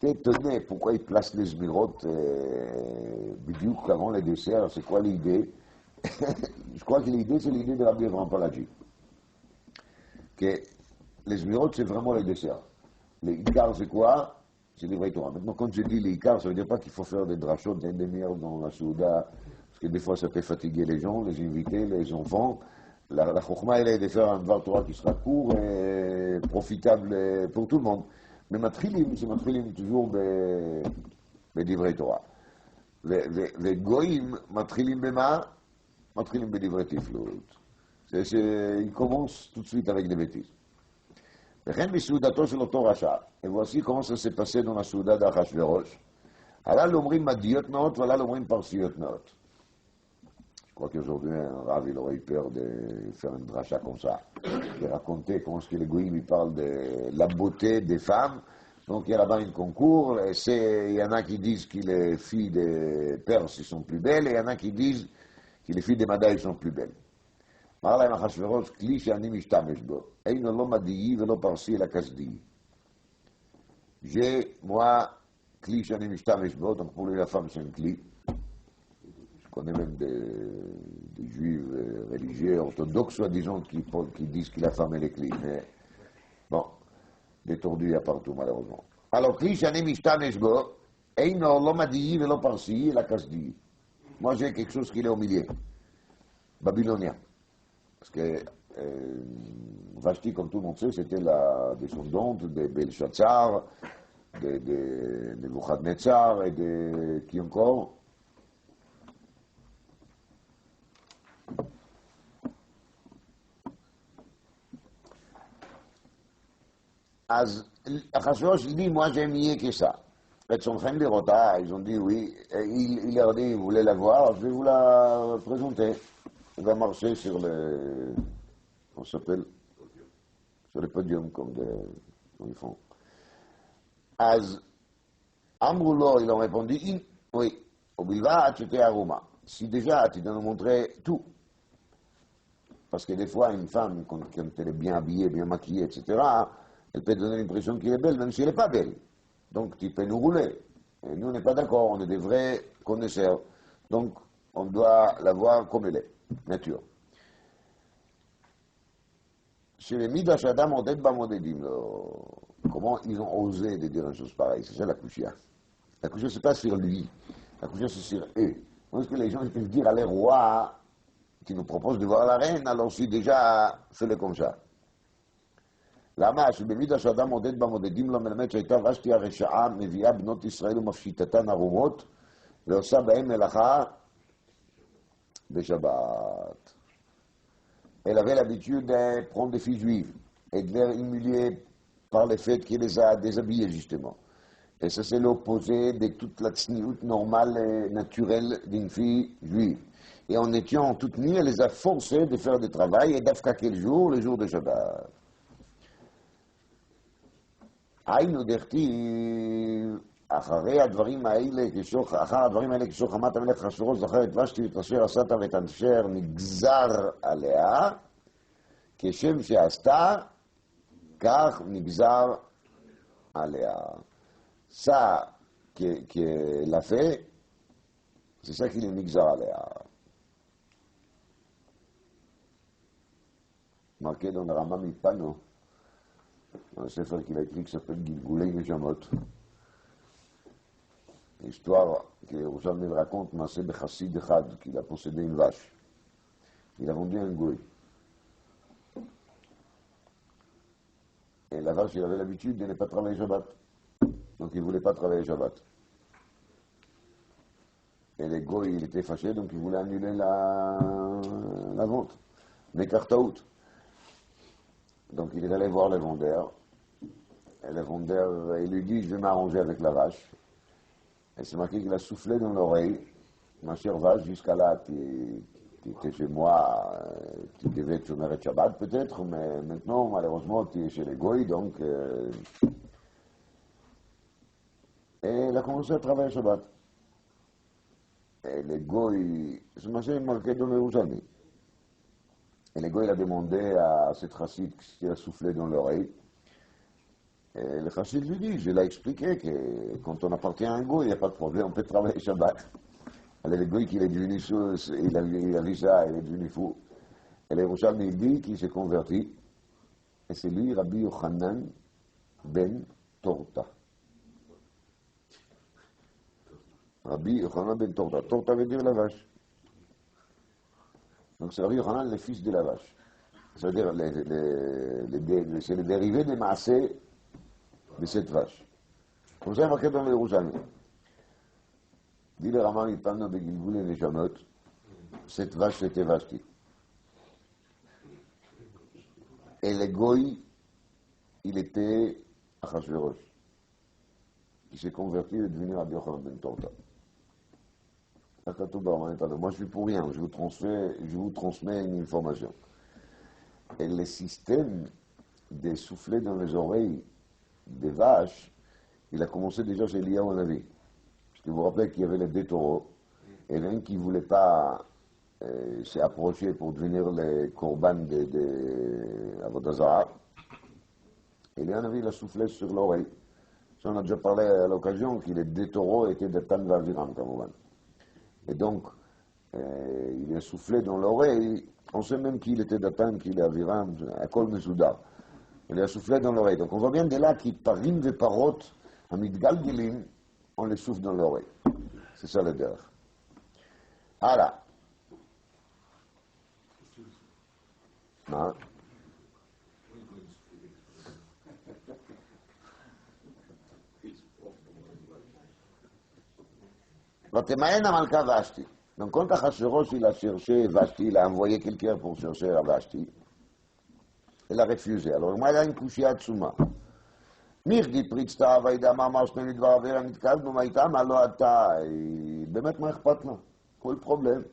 étonné pourquoi il place les Zmirot bidiouk avant le dessert, c'est quoi l'idée? Je crois que l'idée, c'est l'idée de Rabbi Avraham Paladji. Que les Zmirot, c'est vraiment le dessert. Les Ikar, c'est quoi? c'est livré Torah. Maintenant, quand je dis l'Ikar, ça ne veut dire pas qu'il faut faire des drachot d'une demi-heure dans la Souda, parce que des fois ça peut fatiguer les gens, les invités, les enfants. La Chokhma, elle est de faire un Dvar Torah qui sera court et profitable pour tout le monde. Mais Matrilim, c'est Matrilim toujours בדברי תורה. וגויים מתחילים במה? מתחילים בדברי תפלות. C'est qu'il commence tout de suite avec des bêtises. וכן בסעודתו של אותו רשע, et voici comment ça s'est passé dans la סעודה d'Achashverosh. הללו אומרים מדיות נאות והללו אומרים פרסיות נאות. Je crois qu'aujourd'hui, un Rav, il aurait eu peur de faire une dracha comme ça, de raconter comment est-ce que les goïms, ils parlent de la beauté des femmes. Donc il y a là-bas un concours, et il y en a qui disent que les filles des Perses sont plus belles, et il y en a qui disent que les filles des Madaïs sont plus belles. אמר להם אחשוורוש, כלי שאני משתמש בו, אינו לא מדעי ולא פרסי אלא כסדי. moi, כלי שאני משתמש בו, donc pour lui la femme c'est un cli. Je connais même des juifs religieux orthodoxes, soi-disant, qui disent que la femme est le cli, mais bon, des tordus il y a partout malheureusement. Alors, כלי שאני משתמש בו, אינו לא מדעי ולא פרסי אלא כסדי. Moi j'ai quelque chose qui est au milieu, babylonien. Parce que Vashti, comme tout le monde sait, c'était la descendante de Belshazzar, de Nebuchadnezzar et de qui encore? אז אחשוורוש dit, moi j'ai mieux que ça. Ils sont train de retard, ils ont dit oui, il leur dit, vous voulez la voir, je vais vous la présenter. Il va marcher sur le, on s'appelle, sur le podium comme ils font. Az Amroulo, ils ont répondu, oui, au bilva, tu t'es aroma. Si déjà tu dois nous montrer tout, parce que des fois une femme, quand elle est bien habillée, bien maquillée, etc., elle peut donner l'impression qu'elle est belle, même si elle n'est pas belle. Donc tu peux nous rouler. Et nous on n'est pas d'accord, on est des vrais connaisseurs. Donc on doit la voir comme elle est. Nature. Chez les Midrash Adam, on est Bamodedim. Comment ils ont osé de dire une chose pareille? C'est ça la Kushia. La Kushia, c'est pas sur lui. La Kushia, c'est sur eux. Est-ce que les gens ils peuvent dire à les rois qui nous proposent de voir la reine, alors si déjà, fais-le comme ça. למה? שבמידרש אדם עודד במודדים לו מלמד שהייתה ושתי הרשעה מביאה בנות ישראל ומפשיטתן ערומות ועושה בהן מלאכה בשבת. Elle avait l'habitude de prendre des filles juives et de les humilier par le fait qu'elle les a déshabillées, justement. Et ça, c'est l'opposé de toute la tsniout normale et naturelle d'une fille juive. Et en étant toute nue, elle les a forcées de faire du travail, et d'Afka quel jour? Le jour de Shabbat. היינו דכתיב, אחרי הדברים האלה כשוך חמת המלך אחשוורוש זכר את ושתי ואת אשר עשת ואת אשר נגזר עליה, כשם שעשתה, כך נגזר עליה. Ça qu'elle a fait, c'est ça qu'il est nigzar עליה. marqué dans le Rambam Mipano, un sefer qu'il a écrit qui s'appelle Gilgulei Neshamot. L'histoire que Yerushalmi raconte, Maaseh Bechassid Echad, qu'il a possédé une vache. Il a vendu un goy. Et la vache, il avait l'habitude de ne pas travailler Shabbat. Donc il ne voulait pas travailler Shabbat. Et le goy, il était fâché, donc il voulait annuler la vente. Mais Kartaout. Donc il est allé voir le vendeur. Et le vendeur, il lui dit, je vais m'arranger avec la vache. Et c'est marqué qu'il a soufflé dans l'oreille. Ma chère vache, jusqu'à là, tu étais chez moi, tu devais te faire Shabbat peut-être, mais maintenant, malheureusement, tu es chez les goy, donc... Et elle a commencé à travailler Shabbat. Et les goy, c'est marqué dans le Yerushalmi. Et le goy, il a demandé à cette chassid qui a soufflé dans l'oreille. Et le chassid lui dit, je l'ai expliqué que quand on appartient à un goy, il n'y a pas de problème, on peut travailler Shabbat. Alors le goy, il est devenu fou, il a vu ça, il est devenu fou. Et le Yerushalmi, il dit qu'il s'est converti. Et c'est lui, Rabbi Yochanan ben Torta. Rabbi Yochanan ben Torta. Torta veut dire la vache. Donc c'est Rabbi Yochanan, le fils de la vache. C'est-à-dire, c'est le dérivé des maasés de cette vache. Comme ça, il y a marqué dans le Yerushalmi. Dit le Raman Itano de Gilgul et Neshamot, cette vache c'était Vashti. Et le goy, il était Achashverosh, qui s'est converti et est devenu Rabbi Yochanan ben Torta. Moi je suis pour rien, je vous transmets une information. Et le système de souffler dans les oreilles des vaches, il a commencé déjà chez Eliyahu Hanavi. Parce que vous vous rappelez qu'il y avait les deux taureaux, et l'un qui ne voulait pas s'approcher pour devenir le korban de Avodah Zarah. Et Eliyahu Hanavi il a soufflé sur l'oreille. Ça, on a déjà parlé à l'occasion que les deux taureaux étaient de Tan Vaviram, comme et donc, il a soufflé dans l'oreille. On sait même qu'il était d'Atan, qu'il est Aviram, à Kol Mesouda. Il a soufflé dans l'oreille. Donc on voit bien de là qu'il parim ve parot, à Midgalgilim, on les souffle dans l'oreille. C'est ça le derrière. Alors. Hein? Vatemaen Amalka Vashti. Donc quand Achashverosh il a cherché Vashti, il a envoyé quelqu'un pour chercher à Vashti, elle a refusé. Alors moi, il a une couchée à Tsuma. Mirdi Pritzta Avaïda Mama Shnei Dvar Avera Nitkal B'Maïtam Alo Ata. באמת מה אכפת לה? כל problème.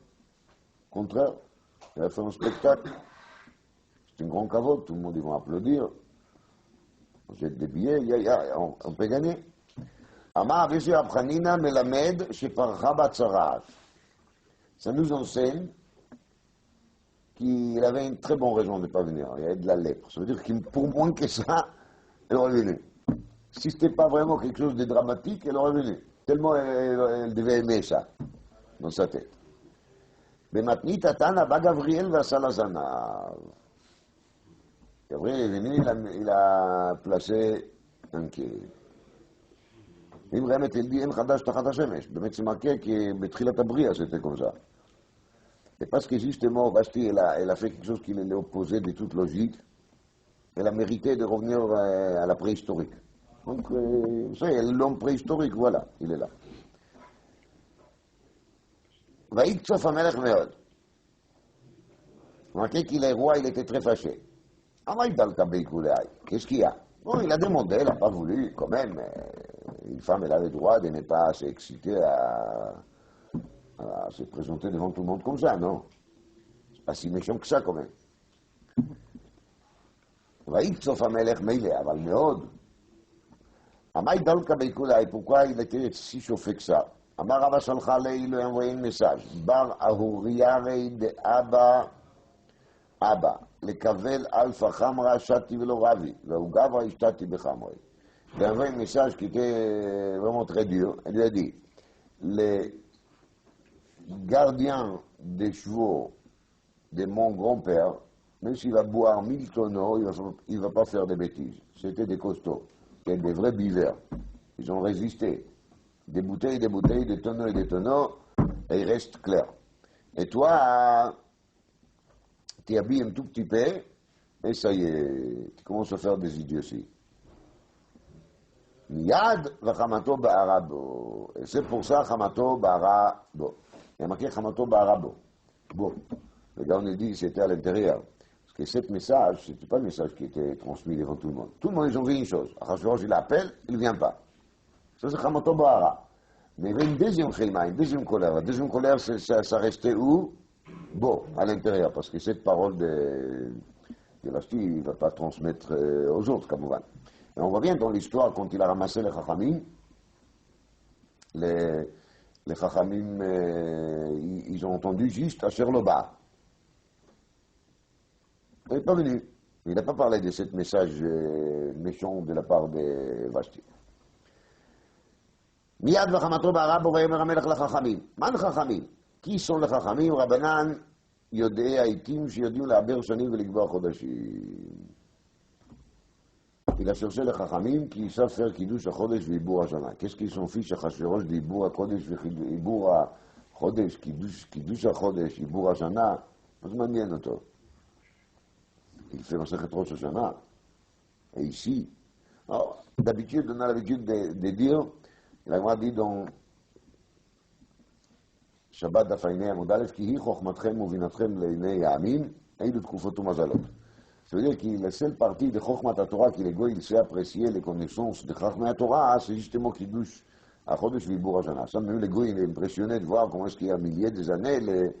Au contraire, il a fait un spectacle. C'est un grand kavod, tout le monde ils vont applaudir. On jette des billets, on peut gagner. אמר רבי רב חנינא מלמד שפרחה בצרעת. Ça nous enseigne qu'il avait une très bonne raison de ne pas venir. Il y avait de la lèpre. Ça veut dire que pour moins que ça, elle aurait venu. Si ce n'était pas vraiment quelque chose de dramatique, elle aurait venu. Tellement elle devait aimer ça, dans sa tête. במתנית תנא בא גבריאל ועשה לה זנב. Gabriel est venu, il a placé un quai. אם ראם את ילדי אין חדש תחת השמש. באמת זה מראה כי בתחילת הבריאה c'était comme ça. Et parce que justement, Vashti, elle a fait quelque chose qui est l'opposé de toute logique, elle a mérité de revenir à la préhistorique. Donc, vous savez, l'homme préhistorique, voilà, il est là. ויקצוף המלך מאוד. Remarquez qu'il est roi, il était très fâché. Qu'est-ce qu'il y a? Bon, il a demandé, il n'a pas voulu, quand même. Une femme, elle a le droit de ne pas s'exciter à se présenter devant tout le monde comme ça, non? C'est pas si méchant que ça, quand même. ויקצוף המלך מילא, אבל מאוד. אמר דלקה בעיקולי, pourquoi il était si chauffé que ça? אמר רבא שלחה לי, il lui a envoyé un message. בר אהוריירי דאבא, אבא, לקבל אלפא חמרה שתי ולא רבי, והוא גברא השתתי בחמרי. Il a envoyé un message qui était vraiment très dur. Il lui a dit, les gardiens des chevaux de mon grand-père, même s'il va boire 1000 tonneaux, il ne va pas faire des bêtises. C'était des costauds, des vrais buveurs. Ils ont résisté. Des bouteilles, des tonneaux et des tonneaux, et ils restent clairs. Et toi, tu habilles un tout petit peu, et ça y est, tu commences à faire des idioties. Miyad v'chamato ba'arabo. Et c'est pour ça, chamato ba'arabo. Il y a marqué chamato ba'arabo. Bon, le gars, on a dit que c'était à l'intérieur. Parce que ce message, c'était pas le message qui était transmis devant tout le monde. Tout le monde, ils ont vu une chose. Achashverosh, il l'appelle, il ne vient pas. Ça, c'est chamato ba'ara. Mais il y avait une deuxième chilma, une deuxième colère. La deuxième colère, ça restait où? Bon, à l'intérieur. Parce que cette parole de Vashti, il ne va pas transmettre aux autres, comme on va. Et on voit bien dans l'histoire, quand il a ramassé les chachamim, les chachamim, ils ont entendu juste Asher lo ba. Il n'est pas venu. Il n'a pas parlé de ce message méchant de la part de Vashti. מיד וחמתו בערבו ויאמר המלך לחכמים. מה לחכמים? כי sont les חכמים? רבנן יודעי העיתים שיודעים לעבר שנים ולקבוע חודשים. il a cherché les Chachamim qui savent faire Kiddush HaChodesh v'Ibur HaShana. Qu'est-ce qu'ils sont fiches Achashverosh d'Ibur HaKodesh v'Ibur HaChodesh, Kiddush HaChodesh, Ibur HaShana? אז מעניין אותו. Il fait Masechet Rosh Hashanah. Et ici, d'habitude, on a l'habitude de dire, la Gemara dit dans Shabbat Dafayne Amud Aleph, כי היא חוכמתכם ובינתכם לעיני העמים, אילו תקופות ומזלות. Ça veut dire que la seule partie de Chokhmat Torah qui les goïs sait apprécier les connaissances de Chokhmat Torah, c'est justement Kiddush HaChodesh v'Ibur HaShana. Ça, même les goïs, il est impressionné de voir comment est-ce qu'il y a milliers des années, les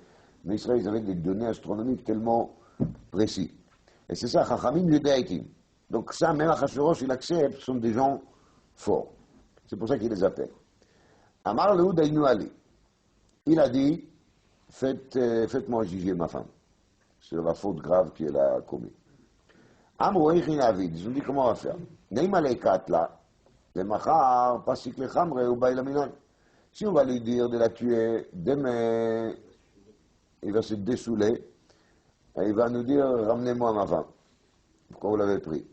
Israéliens ils avaient des données astronomiques tellement précises. Et c'est ça, Chachamim Judaïkim. Donc ça, même Achashverosh, il accepte, ce sont des gens forts. C'est pour ça qu'il les appelle. Amar Lehoud Aïnou Ali. Il a dit, faites-moi juger ma femme sur la faute grave qu'elle a commise. Amrou Eichin Avid, ils ont dit comment on va faire. Neima Leikatla, le Machar, Pasik le Chamre, ou Baïla Minan. Si on va lui dire de la tuer, demain, il va se dessouler, et il va nous dire, ramenez-moi ma femme. Pourquoi vous l'avez pris?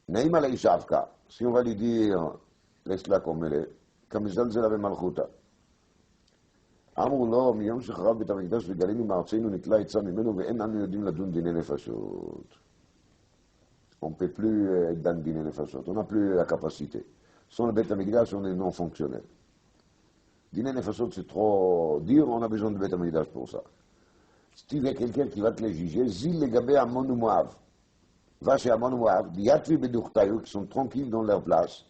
Neima Leishavka, si on va lui dire, laisse-la comme elle est, comme Zalzel avait Malchuta. אמרו לו, מיום שחרב בית המקדש וגלינו מארצנו נתלה עצה ממנו ואין אנו יודעים לדון דיני נפשות. On ne peut plus être dans דיני נפשות, on n'a plus la capacité. Sans le bête המקדש, on est non fonctionnel. דיני נפשות, c'est trop dur, on a besoin de bête המקדש pour ça. Si tu veux quelqu'un qui va te les juger, zil לגבי עמון ומואב. va chez Amon ומואב, דיאטרי בדוכתיו, qui sont tranquilles dans leur place,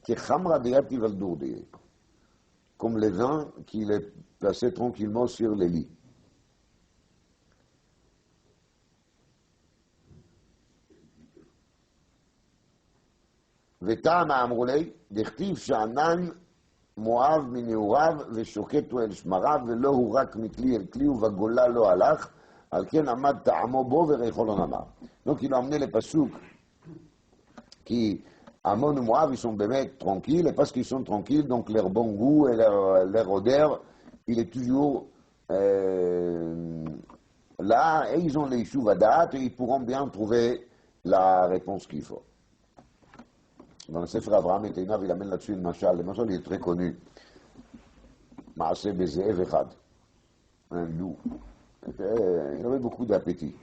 כחמרה דיאטרי ולדורדי. Comme les vins qu'il est placé tranquillement sur les lits. וטעם אמרו לי, דכתיב שענן מואב מנעוריו ושוקטו אל שמריו ולא הוא רק מכלי אל כלי ובגולה לא הלך, על כן עמד טעמו בו וריחו לא נמר. Donc il a amené les pasuk qui Amon et Moab, ils sont באמת tranquilles, et parce qu'ils sont tranquilles, donc leur bon goût et leur odeur, il est toujours là, et ils ont les Shuvadat, et ils pourront bien trouver la réponse qu'il faut. Dans le Sefer Avraham et Teinav, il amène là-dessus une machal. Le machal, il est très connu. Maaseh Bezeev Echad, un loup. Il avait beaucoup d'appétit.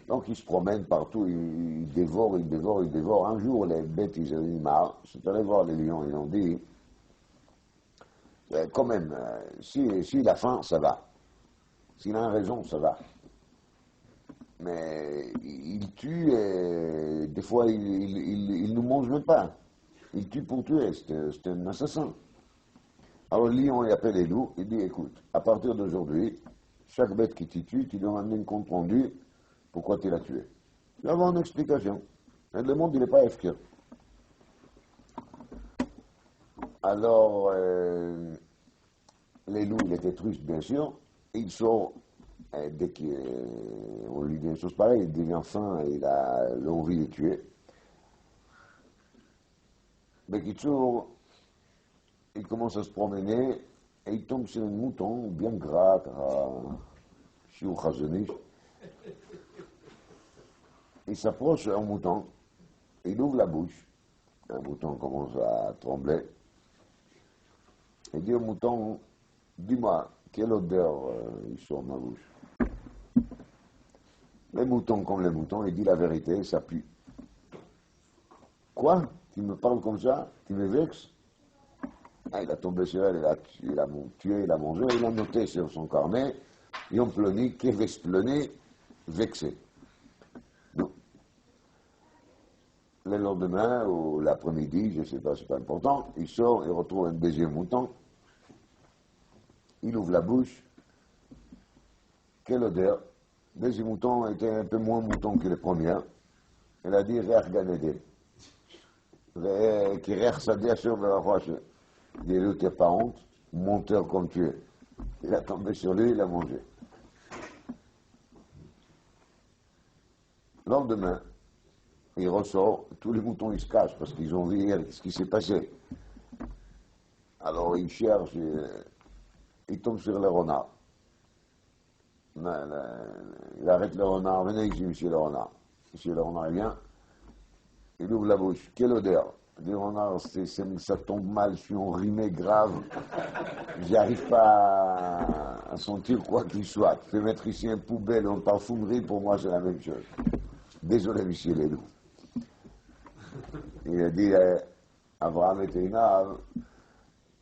Donc il se promène partout, il dévore, il dévore, il dévore. Un jour, les bêtes, ils ont eu marre. C'est allé voir les lions, ils ont dit, quand même, s'il a faim, ça va. S'il a une raison, ça va. Mais il tue, et des fois, il ne nous mange même pas. Il tue pour tuer, c'est un assassin. Alors le lion, il appelle les loups, il dit, écoute, à partir d'aujourd'hui, chaque bête qui t'y tue, tu dois amener un compte rendu. Pourquoi tu l'as tué? Il va avoir une explication. Et le monde, il n'est pas FK. Alors, les loups, il était triste, bien sûr. Il sort, dès qu'on lui dit une chose pareille, il devient faim et il a l'envie de tuer. Mais Kitsour, il commence à se promener et il tombe sur un mouton bien gras, Shiur Chazonish. Il s'approche d'un mouton, il ouvre la bouche, un mouton commence à trembler, il dit au mouton, dis-moi, quelle odeur il sort de ma bouche? Les moutons comme les moutons, il dit la vérité, ça pue. Quoi? Tu me parles comme ça? Tu me vexes? Ah, il a tombé sur elle, il a tué, il a mangé, il a noté sur son carnet, Yom Ploni, Keves Ploni, vexé. Le lendemain ou l'après-midi, je ne sais pas, c'est pas important, il sort, il retrouve un deuxième mouton, il ouvre la bouche, quelle odeur! Le deuxième mouton était un peu moins mouton que le premier, il a dit Reach Ganeden, qui Reach Sadeh sur la roche. Il dit, tu n'as pas honte, menteur comme tu es. Il a tombé sur lui, il a mangé. Le lendemain, il ressort, tous les moutons ils se cachent parce qu'ils ont vu ce qui s'est passé. Alors il cherche, il tombe sur le renard. Il arrête le renard, venez ici, monsieur le renard. Monsieur le renard vient, Il ouvre la bouche. Quelle odeur? Il dit, Renard, ça tombe mal, je suis enrhumé grave. J'arrive pas à sentir quoi qu'il soit. Tu fais mettre ici une poubelle, une parfumerie, pour moi c'est la même chose. Désolé, monsieur Lédou. Il a dit, Abraham et Einav,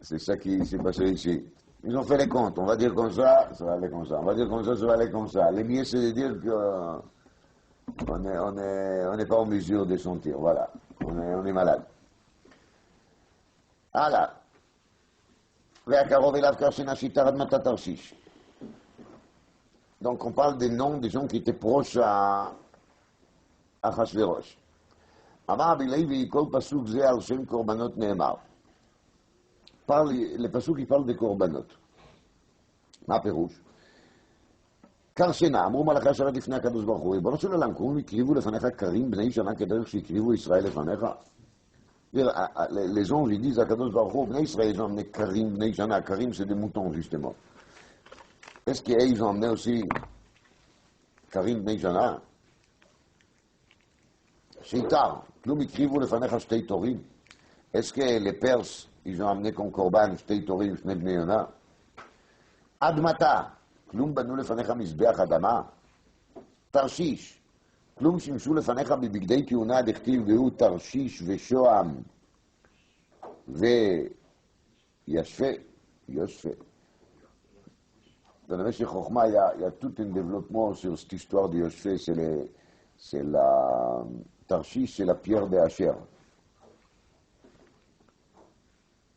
c'est ça qui s'est passé ici. Ils ont fait les comptes. On va dire comme ça va aller comme ça. On va dire comme ça va aller comme ça. Le mieux, c'est de dire qu'on n'est pas en mesure de sentir. Voilà. On est malade. Voilà. Donc, on parle des noms des gens qui étaient proches à Achashverosh. Amar Bilevi, Kol Pasuk Ze al Shem Korbanot Nehemar. Les pasuk qui parlent des korbanot. מה הפירוש? קר שינה, אמרו מלאכי השרת לפני הקדוש ברוך הוא, ריבונו של עולם, קוראים הקריבו לפניך קרים בני שנה כדרך שהקריבו ישראל לפניך? Les anges, ils disent à Kadosh Baruch Hu, Bnei Israël, ils ont amené Karim, Bnei Shana. Karim, c'est des moutons, justement. Est-ce qu'ils ont amené aussi Karim, Bnei Shana? Sheitar, Klum ikrivu lefanecha shtei torim. Est-ce que les Perses, ils ont amené comme korban shtei torim, shne bnei Yona? Admata, Klum banu lefanecha mizbeach adama. Tarshish, Klum shimshu lefanecha bibigdei kiuna dechtiv vehu Tarshish veshoam וישפה. Dans le Meshech Chochma, il y a tout un développement sur cette histoire de Yoshfe, c'est la Tarshish, c'est la pierre de Asher.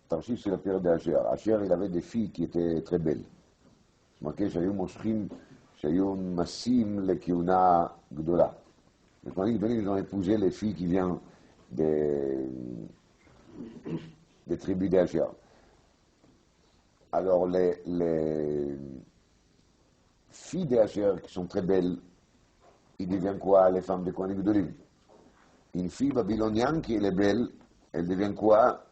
Tarshish, c'est la pierre de Asher. Asher, il avait des filles qui étaient très belles. C'est marqué, שהיו מושכים, שהיו מסים לכהונה גדולה. Les Kohanim Gdolim, ils ont épousé les filles qui viennent des tribus d'Asher. Alors, les filles d'Asher qui sont très belles, ils deviennent quoi, les femmes des Kohanim Gdolim? Une fille babylonienne qui est belle, elle devient quoi?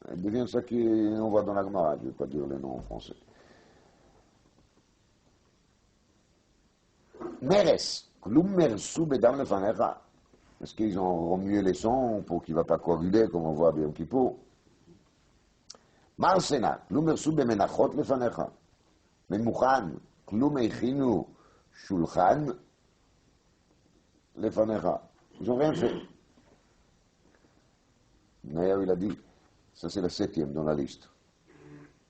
Elle devient ça qu'on voit dans la Gemara, je ne vais pas dire le nom en français. Meres, Klum mersu bedam lefanecha. Est-ce qu'ils ont remué les sangs pour qu'il ne va pas coaguler, comme on voit bien Kippour? Marsena, Klum mersu bemenachot lefanecha. Memuchan, Klum eichinu shulchan lefanecha. Ils n'ont rien fait. D'ailleurs, il a dit, ça c'est le 7e dans la liste.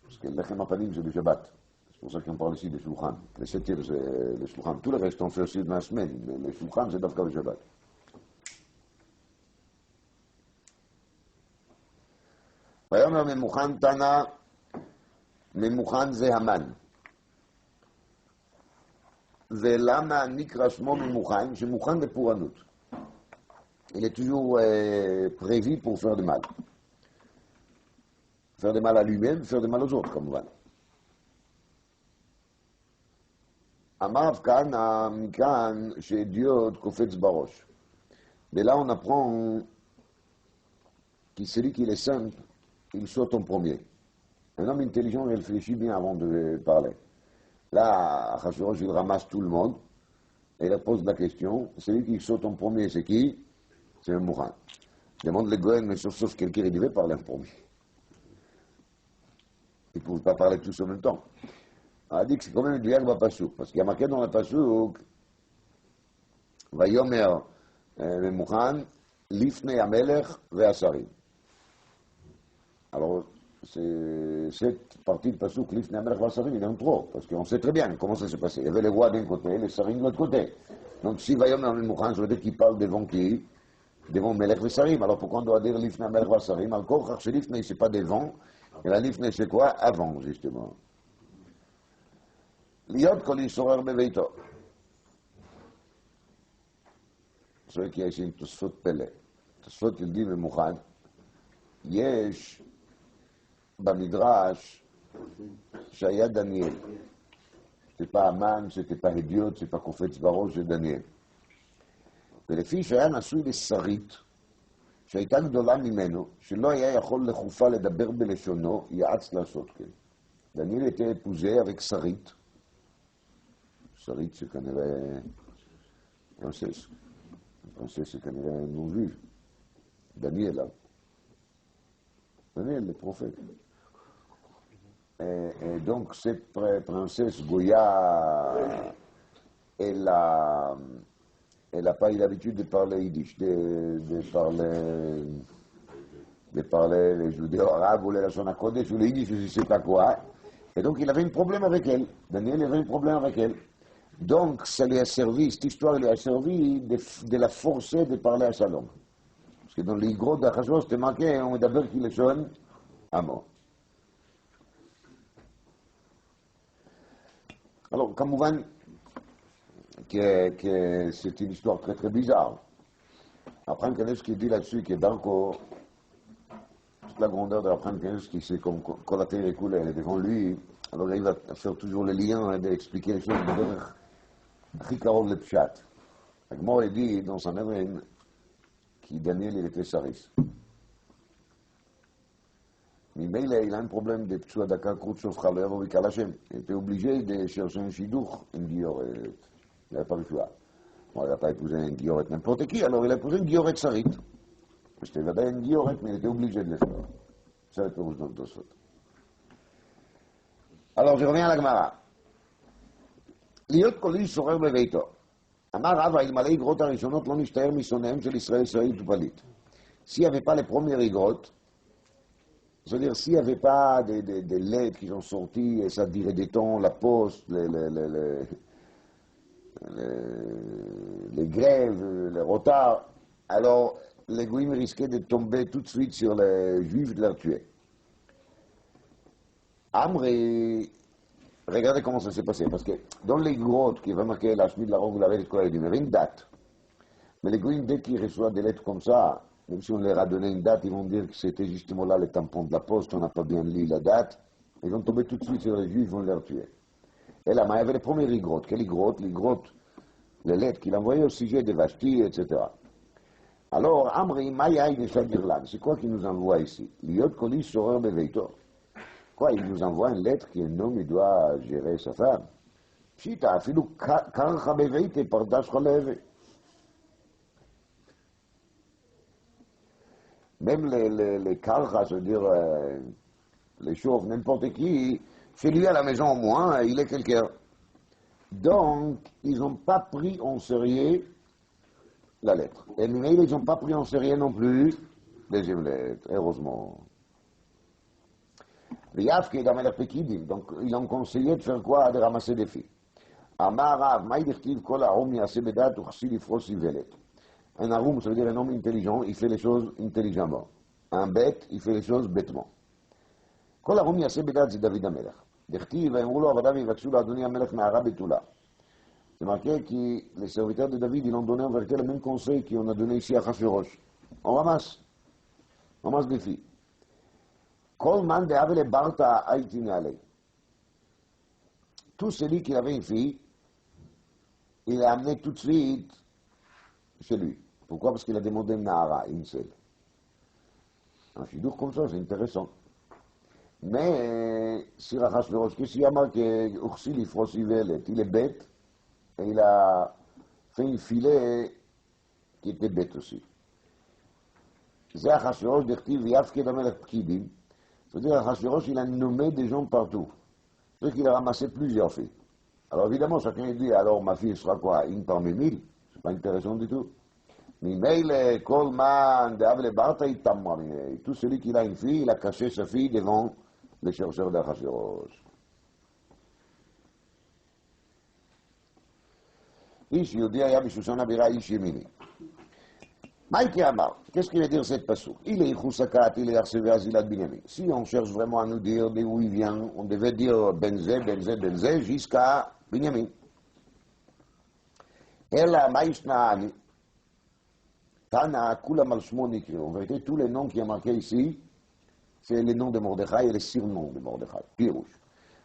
Parce que Lechem Apanim, c'est du Shabbat. C'est pour ça qu'on parle ici de Shulchan. Le 7e, c'est le Shulchan. Tout le reste, on fait aussi dans la semaine. Mais le Shulchan, c'est d'Afka le Shabbat. ויאמר ממוכן תנא, ממוכן זה המן. ולמה נקרא שמו ממוכן? שמוכן בפורענות. Il est toujours prévu pour faire du mal. Faire du mal à lui-même, faire du mal aux autres, comme voilà. Amav Kana, Mikan, chez Dieu, Kofetz Barosh. Mais là, on apprend que celui qui est simple, il saute en premier. Un homme intelligent réfléchit bien avant de parler. Là, Achashverosh, il ramasse tout le monde et il pose la question. Celui qui saute en premier, c'est qui? C'est un Mouchan. Demande le Goyen, mais sauf quelqu'un, il devait parler en premier. Ils ne pouvaient pas parler tous en même temps. On a dit que c'est quand même du Yagba Pasuk, parce qu'il y a marqué dans le Pasuk, Vayomer Mouchan, Lifnei Amelech Ve'asarim. Alors, cette partie de Pasuk, Lifnei Amelech Ve'asarim, il est en trop, parce qu'on sait très bien comment ça s'est passé. Il y avait les rois d'un côté et les Sarim de l'autre côté. Donc, si Vayomer Mouchan, ça veut dire qu'il parle devant qui? Devant Melech Ve'asarim. Alors, pourquoi on doit dire Lifnei Amelech Ve'asarim? Encore, chez Lifnei, c'est pas devant, et la Lifnei, c'est quoi? Avant, justement. להיות כל ישורר בביתו. זה כי יש עם תוספות פלא. תוספות ילדים ומוכן. יש במדרש שהיה דניאל. c'était pas המן, c'était pas הדיוט, c'est pas קופץ בראש, זה דניאל. ולפי שהיה נשוי לשרית, שהייתה גדולה ממנו, שלא היה יכול לחופה לדבר בלשונו, יעץ לעשות כן. דניאל était épousé avec שרית, שרית שכנראה, princesse c'est כנראה un non-juif. Daniel, hein. Daniel, le prophète. Et donc cette princesse Goya, elle n'a pas eu l'habitude de parler yiddish, de parler les judéo-arabes ou les Lashon HaKodesh ou les yiddish, je ne sais pas quoi. Et donc il avait un problème avec elle. Daniel avait un problème avec elle. Donc ça lui a servi, cette histoire lui a servi de la forcer de parler à sa langue. Parce que dans les gros d'Achashverosh, c'était marqué, on d'abord qui les sonne à mort. Alors, כמובן, que c'est une histoire très très bizarre. Après, Kanevski dit là-dessus que Darko, toute la grandeur de Abraham Kanevski, c'est comme quand la terre est coulée, elle est devant lui, alors il va faire toujours le lien et d'expliquer les choses de manière הכי קרוב לפשט. הגמור dit dans son œuvre que Daniel il était sariste. ממילא il a un problème de פצוע דקה קרוצ'וף חלר ובקל השם. Il était obligé de chercher un שידוך עם גיורת. Il n'avait pas le choix. Bon, il n'a pas épousé une גיורת n'importe qui, alors il a épousé une גיורת sarית. C'était ודאי une גיורת, mais il était obligé de le faire. Ça le פירוש dans Tosfot. Alors je reviens à la Gemara. להיות כל איש שורר בביתו. אמר רבא, אלמלא איגרות הראשונות לא נשתער משונאיהם של ישראל שריד ופליט. S'il n'y avait pas les premières igrottes, c'est-à-dire s'il n'y avait pas des lettres qui sont sorties, et ça dirait des temps, la poste, les grèves, les retards, alors les goïms risquaient de tomber tout de suite sur les juifs de les tuer. Amri, regardez comment ça s'est passé, parce que dans les grottes qui va marquer la Shmid, la Rogue, la Veille, il y avait une date. Mais les goïms, dès qu'ils reçoivent des lettres comme ça, même si on leur a donné une date, ils vont dire que c'était justement là le tampon de la poste, on n'a pas bien lu la date, ils vont tomber tout de suite sur les juifs, ils vont les tuer. Et là, il y avait les premières igrottes. Quelles igrottes? Les lettres qu'il envoyait au sujet des Vashti, etc. Alors, Amri, Maya, il est d'Irlande. C'est quoi qu'il nous envoie ici? Liot Koli Soreur Beveito. Quoi, il nous envoie une lettre qu'un homme, il doit gérer sa femme. Pshita, afilou Karcha Beveite, Pardash Cholev. Même les Karcha, c'est-à-dire les chauves, n'importe qui, chez lui à la maison au moins, il est quelqu'un. Donc, ils n'ont pas pris en sérieux la lettre. Et mais ils n'ont pas pris en sérieux non plus deuxième lettre, heureusement. Donc, ils ont conseillé de faire quoi? De ramasser des filles. Amar Rav, Maïdirtiv, Kol Arum, Yaseh Bedat, Uchsi Lifros Ivelet. Un Arum, ça veut dire un homme intelligent, il fait les choses intelligemment. Un bête, il fait les choses bêtement. Kol Arum, Yaseh Bedat, c'est David Amelech. Dirtiv, ואמרו לו עבדיו יבקשו לאדוני המלך מערה בתולה. C'est marqué que les serviteurs de David, ils ont donné en vérité le même conseil qu'on a donné ici à Achashverosh. On ramasse des filles. Kol man de'ave barta haïti alei. Tout celui qui avait une fille, il l'a amené tout de suite chez lui. Pourquoi? Parce qu'il a demandé une Nahara, une seule. Un chidour comme ça, c'est intéressant. Mais sur Achashverosh, qu'est-ce qu'il y a marqué? Uchsi lifros ivelet. Il est bête et il a fait un filet qui était bête aussi. C'est Achashverosh d'Echtiv Yafked Amelech Pkidim. C'est-à-dire Achashverosh, il a nommé des gens partout. C'est-à-dire qu'il a ramassé plusieurs filles. Alors évidemment, chacun dit, alors ma fille sera quoi? Une parmi 1000? C'est pas intéressant du tout. Mimeile, Kolman, Deavle Barta, tout celui qui a une fille, il a caché sa fille devant les chercheurs d'Achashverosh. Ish Yodi היה בשושן הבירה איש ימיני. Maïki Amar, qu'est-ce qu'il veut dire cette passage? Il est Ichousakat, il est Arsevé Azilat Binyamin. Si on cherche vraiment à nous dire d'où il vient, on devait dire Benzé, Benzé, Benzé, jusqu'à Binyamin. Ela Maïshnaani, Tana, Kula Malshmo Nikri. En vérité, tous les noms qui sont marqués ici, c'est les noms de Mordechai et les surnoms de Mordechai. Pirouche.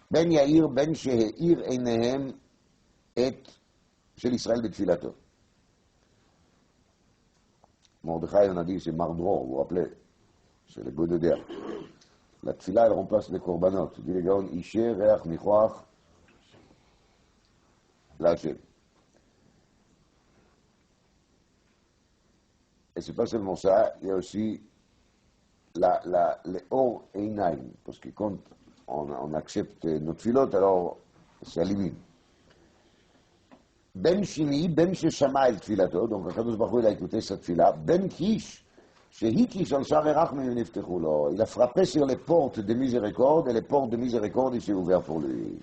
Ben Yair, Ben Sheheir, Enehem, et chez l'Israël de Tfilato. Mordechai, on a dit, c'est Mardro, vous vous rappelez? C'est le Godeder. La Tfila, elle remplace les korbanot. Il dit les gars, Isher, Reach, Michoach, Lachem. c'est pas seulement ça, il y a aussi les or et inaim, parce que quand on accepte notre filote, alors ça élimine. Ben Shini, Ben Sheshama el Tfilato, donc Akadosh Baruch Hu, il a écouté cette fila, Ben Kish, Shehikish al Shar Erachmim Niftechu Lo, il a frappé sur les portes de miséricorde, et les portes de miséricorde, il s'est ouvert pour lui.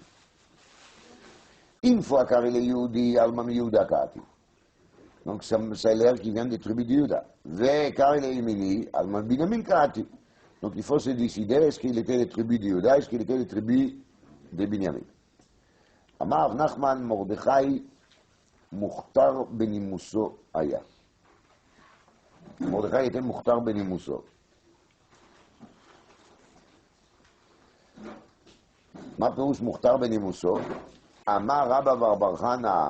Une fois car il est Yehudi, Almam Yehuda Kati. Donc ça a l'air qu'il vient des tribus de Yehuda. Ve car il est Yemini, Almam Binyamin Kati. Donc il faut se décider, est-ce qu'il était des tribus de Yehuda, est-ce qu'il était des tribus de Binyamin. Amar Nachman Mordechai, Mukhtar בנימוסו היה. מרדכי était מוכתר בנימוסו. מה פירוש מוכתר בנימוסו? אמר רבא בר חנא,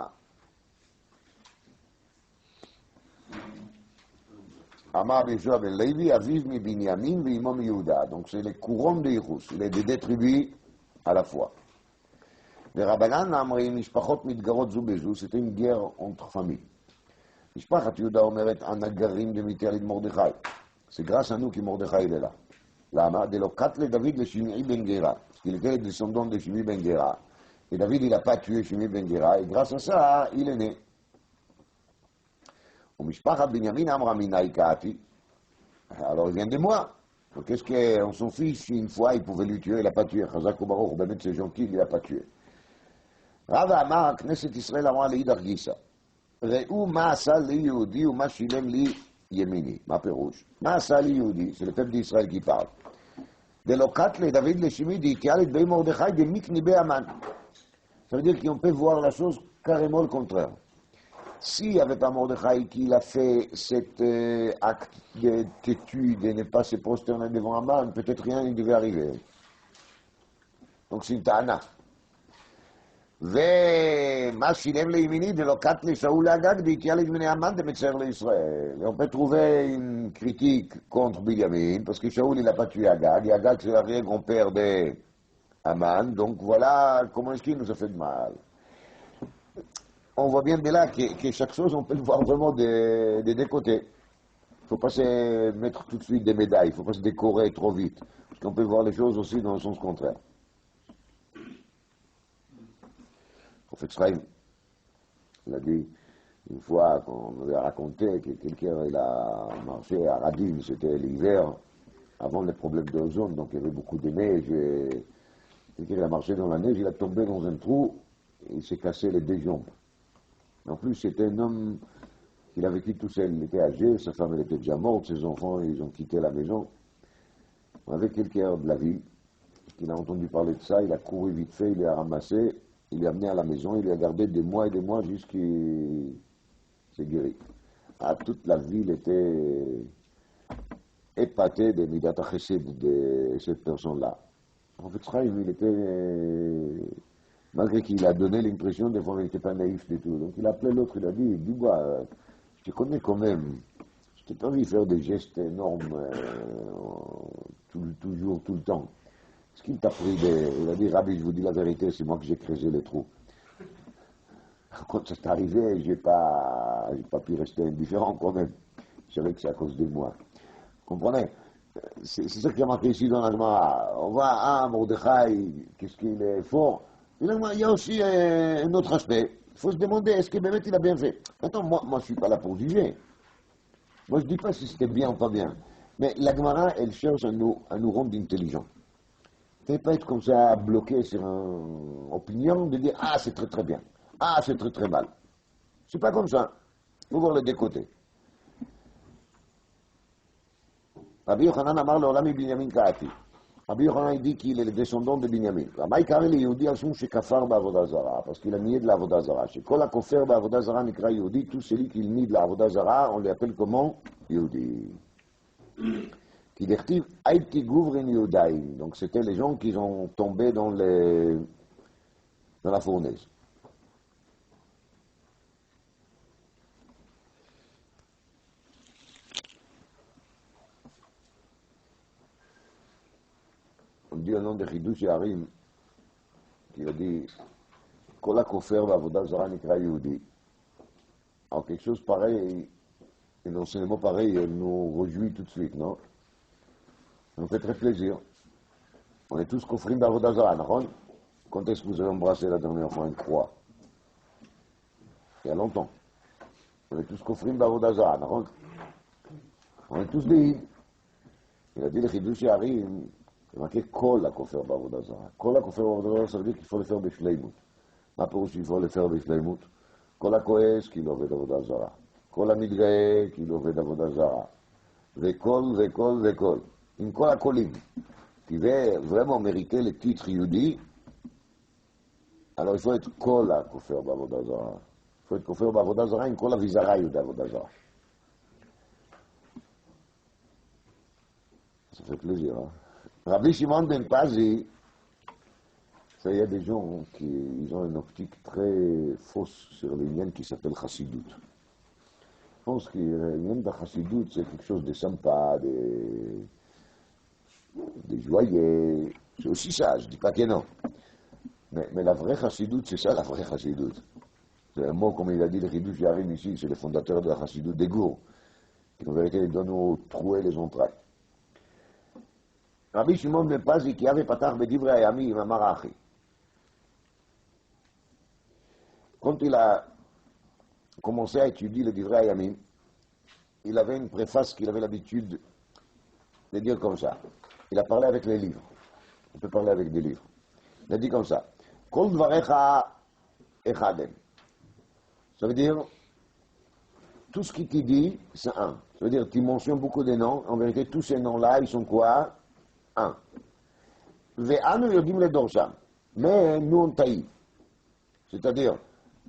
אמר רבי יהושע בן לוי, אביו מבנימין ואמו מיהודה. Donc c'est les courants de Yechus, les deux tribus à la fois. ורבנן אמרים, משפחות מתגרות זו בזו, c'était une guerre entre familles. משפחת יהודה אומרת, הנגרים דמיטל מרדכי. C'est grâce à nous que Mordechai est là. למה? דלא קטלה דוד לשמעי בן גרה. Parce qu'il était le descendant de Shimi ben Gera. Et David, il n'a pas tué Shimi ben Gera, et grâce à ça, il est né. ומשפחת בנימין אמרה מיני קאתי. Alors il vient de moi. Donc qu'est-ce qu'on s'en fiche, une fois il pouvait lui tuer, il n'a pas tué. Chazak ou Baruch, ben c'est gentil, il n'a pas tué. רבא אמר, כנסת ישראל אמרה לאידך גיסא, ראו מה עשה לי יהודי ומה שילם לי ימיני. מה פירוש? מה עשה לי יהודי? זה לפי ישראל qui parle. דלא קטלה דוד לשמי דהתייעל את בי מרדכי דמיקני בהמן. Ça veut dire qu'on peut voir la chose carrément le contraire. S'il n'y avait pas Mordechai qui a fait cet acte de têtu, de ne pas se prosterner devant Aman, peut-être rien ne devait arriver. Donc c'est une ta'ana. ומה שילם לימיני דלא קט לשאול לאגג דהתייעל את בני המן דמצר לישראל. On peut trouver une critique contre Binyamin, parce que Shaoul il n'a pas tué Agag, et Agag c'est l'arrière-grand-père de Aman, donc voilà comment est-ce qu'il nous a fait de mal. On voit bien de là que chaque chose on peut le voir vraiment des deux côtés. Il ne faut pas se mettre tout de suite des médailles, il ne faut pas se décorer trop vite, parce qu'on peut voir les choses aussi dans le sens contraire. Le prophète Sraïm, il a dit, une fois qu'on avait raconté que quelqu'un il a marché à Radim, c'était l'hiver, avant les problèmes d'ozone, donc il y avait beaucoup de neige, et quelqu'un a marché dans la neige, il a tombé dans un trou, et il s'est cassé les deux jambes. En plus, c'était un homme, il a vécu tout seul, il était âgé, sa femme elle était déjà morte, ses enfants ils ont quitté la maison. On avait quelqu'un de la ville, qui a entendu parler de ça, il a couru vite fait, il l'a ramassé, il l'a amené à la maison, il l'a gardé des mois et des mois jusqu'il s'est guéri. Ah, toute la ville était épatée de Midat HaChesed de cette personne-là. En fait, Sraïm, il était, malgré qu'il a donné l'impression, des fois, il n'était pas naïf du tout. Donc il a appelé l'autre, il a dit, dis-moi, je te connais quand même, je t'ai pas vu faire des gestes énormes, toujours, tout le temps. Ce qu'il t'a pris il a dit, Rabbi, je vous dis la vérité, c'est moi que j'ai creusé les trous. Quand c'est arrivé, j'ai pas pu rester indifférent quand même. Je savais que c'est à cause de moi. Vous comprenez? C'est ça qui a marqué ici dans la Gemara. On voit, Mordechai, qu'est-ce qu'il est fort. Il y a aussi un autre aspect. Il faut se demander, est-ce que Bémet il a bien fait? Maintenant, moi je ne suis pas là pour juger. Moi je ne dis pas si c'était bien ou pas bien. Mais la Gemara, elle cherche à nous rendre intelligents. Ne pas être comme ça bloqué sur une opinion de dire c'est très très bien, c'est très très mal. C'est pas comme ça. Il faut voir les deux côtés. Rabbi Yochanan amar leolam Binyamin kaati. Rabbi Yochanan dit qu'il est le descendant de Binyamin. Rabbi Karel Yehudi Alshum shekafar ba'avodah zara, parce qu'il a nié de la avodah zara. Shekol hakofer ba'avodah zara nikra Yehudi, tout celui qui nie de la avodah zara, on l'appelle comment? Yehudi. Donc c'était les gens qui ont tombé dans la fournaise. On dit au nom de Chidush Yarim, qui a dit Kol hakofer ba'avodah zara nikra Yehudi. Alors quelque chose pareil, Et l'enseignement pareil, elle nous réjouit tout de suite, non? Ça nous fait très plaisir. On est tous kofrim d'Avodah Zarah, non? Quand est-ce que vous avez embrassé la dernière fois une croix? Il y a longtemps. On est tous kofrim d'Avodah Zarah, non? On est tous des. Il a dit le Chidush Yarim, il marqué Kol la kofer d'Avodah Zarah. Kol la kofer d'Avodah Zarah, ça veut dire qu'il faut le faire b'shleimut. Ma perouche, il faut le faire b'shleimut. Kol הכועס כי לא עובד עבודה זרה, כל המתגאה כי לא עובד עבודה זרה, וכל, עם כל הקולים. qui veut vraiment mériter le titre Yehudi, alors il faut être kol הכופר בעבודה זרה. Il faut être כופר בעבודה זרה עם כל אביזריות בעבודה זרה. Ça fait plaisir, hein? Rabbi Shimon ben Pazi, ça, il y a des gens qui ils ont une optique très fausse sur les liens qui s'appelle Chassidut. Je pense que les liens de Chassidut, c'est quelque chose de sympa, de joyeux. C'est aussi ça, je ne dis pas que non. Mais la vraie Chassidut, c'est ça la vraie Chassidut. C'est un mot, comme il a dit le Chidush Yarim ici, c'est le fondateur de la Chassidut des Gour, qui en vérité doit nous trouer les entrailles. Rabbi Shimon ben Pazi, qui avait patach bedivrei hayamim, amar achi. Quand il a commencé à étudier le Divrei Hayamim, il avait une préface qu'il avait l'habitude de dire comme ça. Il a parlé avec les livres. On peut parler avec des livres. Il a dit comme ça. Kol dvarecha echadem. Ça veut dire, tout ce qui t'est dit, c'est un. Ça veut dire, tu mentionnes beaucoup de noms. En vérité, tous ces noms-là, ils sont quoi? Un. Ve'anu yodim le dorsham. Mais nous, on taillit. C'est-à-dire,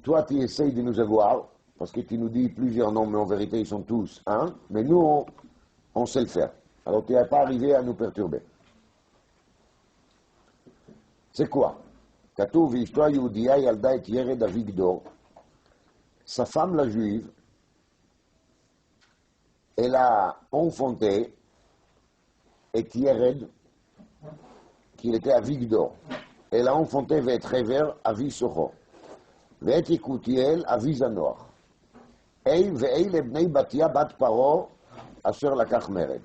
toi, tu essayes de nous avoir, parce que tu nous dis plusieurs noms, mais en vérité, ils sont tous un, mais nous, on sait le faire. Alors, tu n'es pas arrivé à nous perturber. C'est quoi? Katuv Ishto Yehudia Yalda et Yered Avigdor. Sa femme, la juive, elle a enfanté et Yered, qu'il était à Vigdor. Elle a enfanté Vetrever à Visocho. ואת יקותיאל אבי זנוח. ואלה בני בתיה בת פרעה אשר לקח מרד.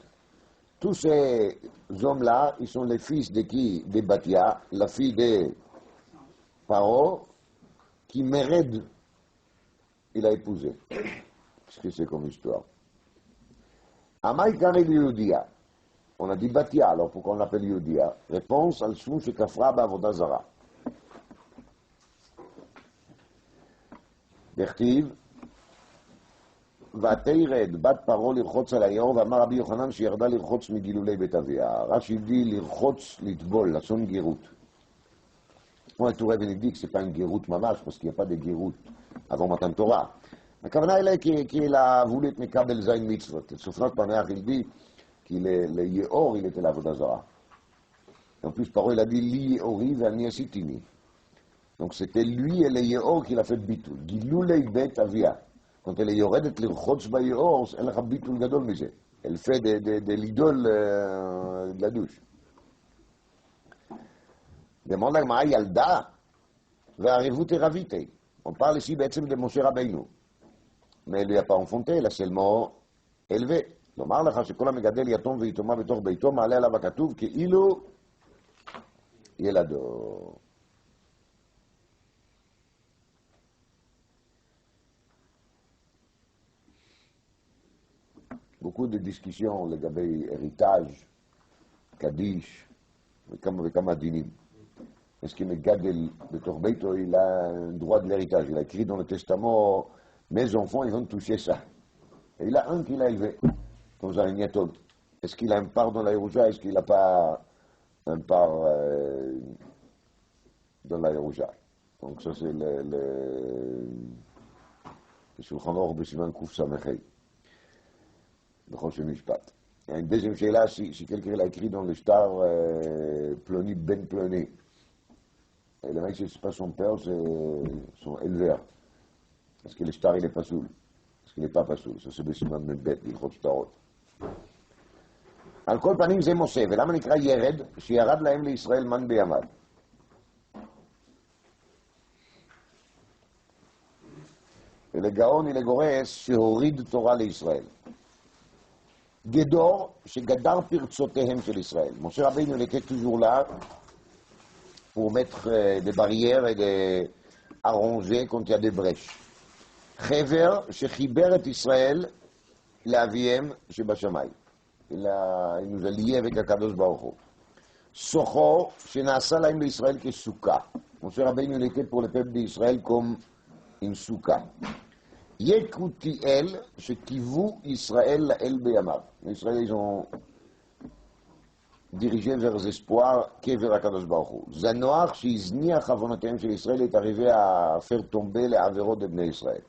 Tous ces hommes-là, ils sont les fils de qui? De Batia, la fille de Paro, qui Mered, il a épousé. Qu'est-ce que c'est comme histoire? Amai Karel Yehudia. On a dit Batia, alors pourquoi on l'appelle Yehudia? Réponse al Shmu Shekafra Ba'avodah Zara. דכתיב, ותרד בת פרעה לרחוץ על היאור, ואמר רבי יוחנן שירדה לרחוץ מגילולי בית אביה. רש"י dit לרחוץ, לטבול, לשון גרות. כמו התורה ונדיק, c'est pas une גרות ממש, parce qu'il n'y a pas de גרות avant מתן תורה. הכוונה אלה כי לה voulu את מקבל זין מצוות. סופנות פנח il dit qu'il est le יאור, il était לעבודה זרה. En plus, Paro il a dit לי יאורי ואני עשיתיני. Donc c'était lui et le Yehor qui l'a fait bitul. Gilulei bet avia. Quand elle est yoredet l'irchotz ba Yehor, elle a bitul gadol mise. Elle fait de l'idole de la douche. Demande la Gemara Yalda, ve'arivut eravite. On parle ici de Moshe Rabbeinu. Mais elle lui a pas enfanté, elle a seulement élevé. לומר לך שכל המגדל יתום ויתומה בתוך ביתו, מעלה עליו הכתוב כאילו ילדו. Beaucoup de discussions לגבי héritage, קדיש וכמה דינים. Est-ce qu'il מגדל בתוך ביתו, il a un droit de l'héritage. Il a écrit dans le testament, mes enfants, ils vont toucher ça. Et il a un qu'il a élevé, comme Zarignatod. Est-ce qu'il a un part dans la Yerusha? Est-ce qu'il n'a pas un part dans la Yerusha? Donc ça c'est le Shulchan Aruch בסימן קס"ה. בכל משפט. Il y a une deuxième שאלה, si quelqu'un l'a écrit dans le star Ploni Ben Ploni. Et le mec, c'est pas son père, c'est son éleveur. Parce que le star, il n'est pas soul. Parce qu'il n'est pas soul. Ça, c'est בסימן מב' בהלכות שטרות. על כל פנים זה משה, ולמה נקרא ירד? שירד להם לישראל מן בימיו. ולגאון ולגורס שהוריד תורה לישראל. גדור שגדר פרצותיהם של ישראל. משה רבינו était toujours là pour mettre des barrières et des arrangés quand il y a des brèches. חבר שחיבר את ישראל לאביהם שבשמיים. Il nous a liés avec הקדוש ברוך הוא. סוחו שנעשה להם לישראל כסוכה. משה רבינו était pour le peuple d'Israël comme une סוכה. יקותיאל שקיוו ישראל לאל בימיו. ישראל ils ont dirigé vers les espoirs qu'est הקדוש ברוך הוא. זנוח שהזניח עוונותיהם של ישראל est arrivé à faire tomber les עבירות de בני ישראל.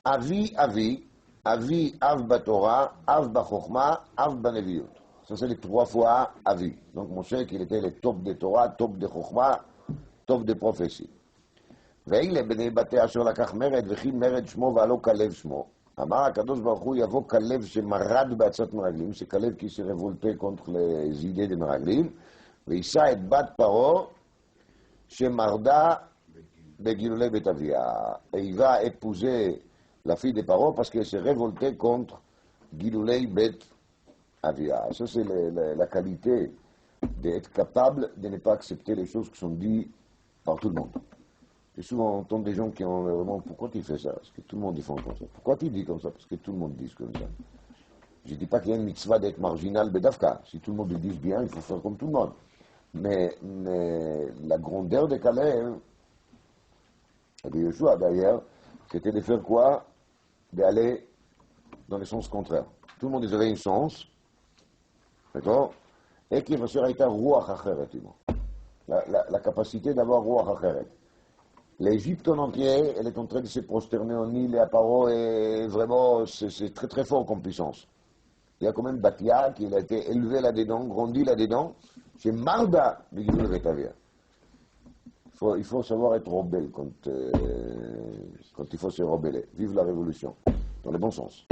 אבי אבי, אבי אב בתורה, אב בחוכמה, אב בנביאות. Ça c'est les 3 fois avi. Donc Moshe qu'il était le top de Torah, top de Chokhmah, top de prophétie. ואלה בני בתי אשר לקח מרד וכי מרד שמו ועלו כלב שמו. אמר הקדוש ברוך הוא יבוא כלב שמרד בעצת מרגלים, שכלב כי se révoltait contre les idées des מרגלים, ויישא את בת פרעה שמרדה בגילולי בית אביה. Il va épouser la fille de Paro parce qu'elle s'est révoltée contre גילולי בית אביה. Ça c'est la qualité d'être capable de ne pas accepter les choses qui sont dites par tout le monde. J'ai souvent entendu des gens qui ont vraiment, pourquoi tu fais ça? Parce que tout le monde dit comme ça. Pourquoi tu dis comme ça? Parce que tout le monde dit comme ça. Je ne dis pas qu'il y a une mitzvah d'être marginal, bedavka. Si tout le monde le dit bien, il faut faire comme tout le monde. Mais la grandeur de Caleb, et de Yeshua d'ailleurs, c'était de faire quoi? D'aller dans le sens contraire. Tout le monde avait un sens, d'accord? Et qui va se arrêter à Ruach Acheret, la capacité d'avoir Ruach Acheret. L'Égypte en entier, elle est en train de se prosterner en île et à Paro, et vraiment, c'est très très fort comme puissance. Il y a quand même Batia qui a été élevé là-dedans, grandi là-dedans, c'est Marda de Gilul Betavia. Il faut savoir être rebelle quand il faut se rebeller. Vive la révolution, dans le bon sens.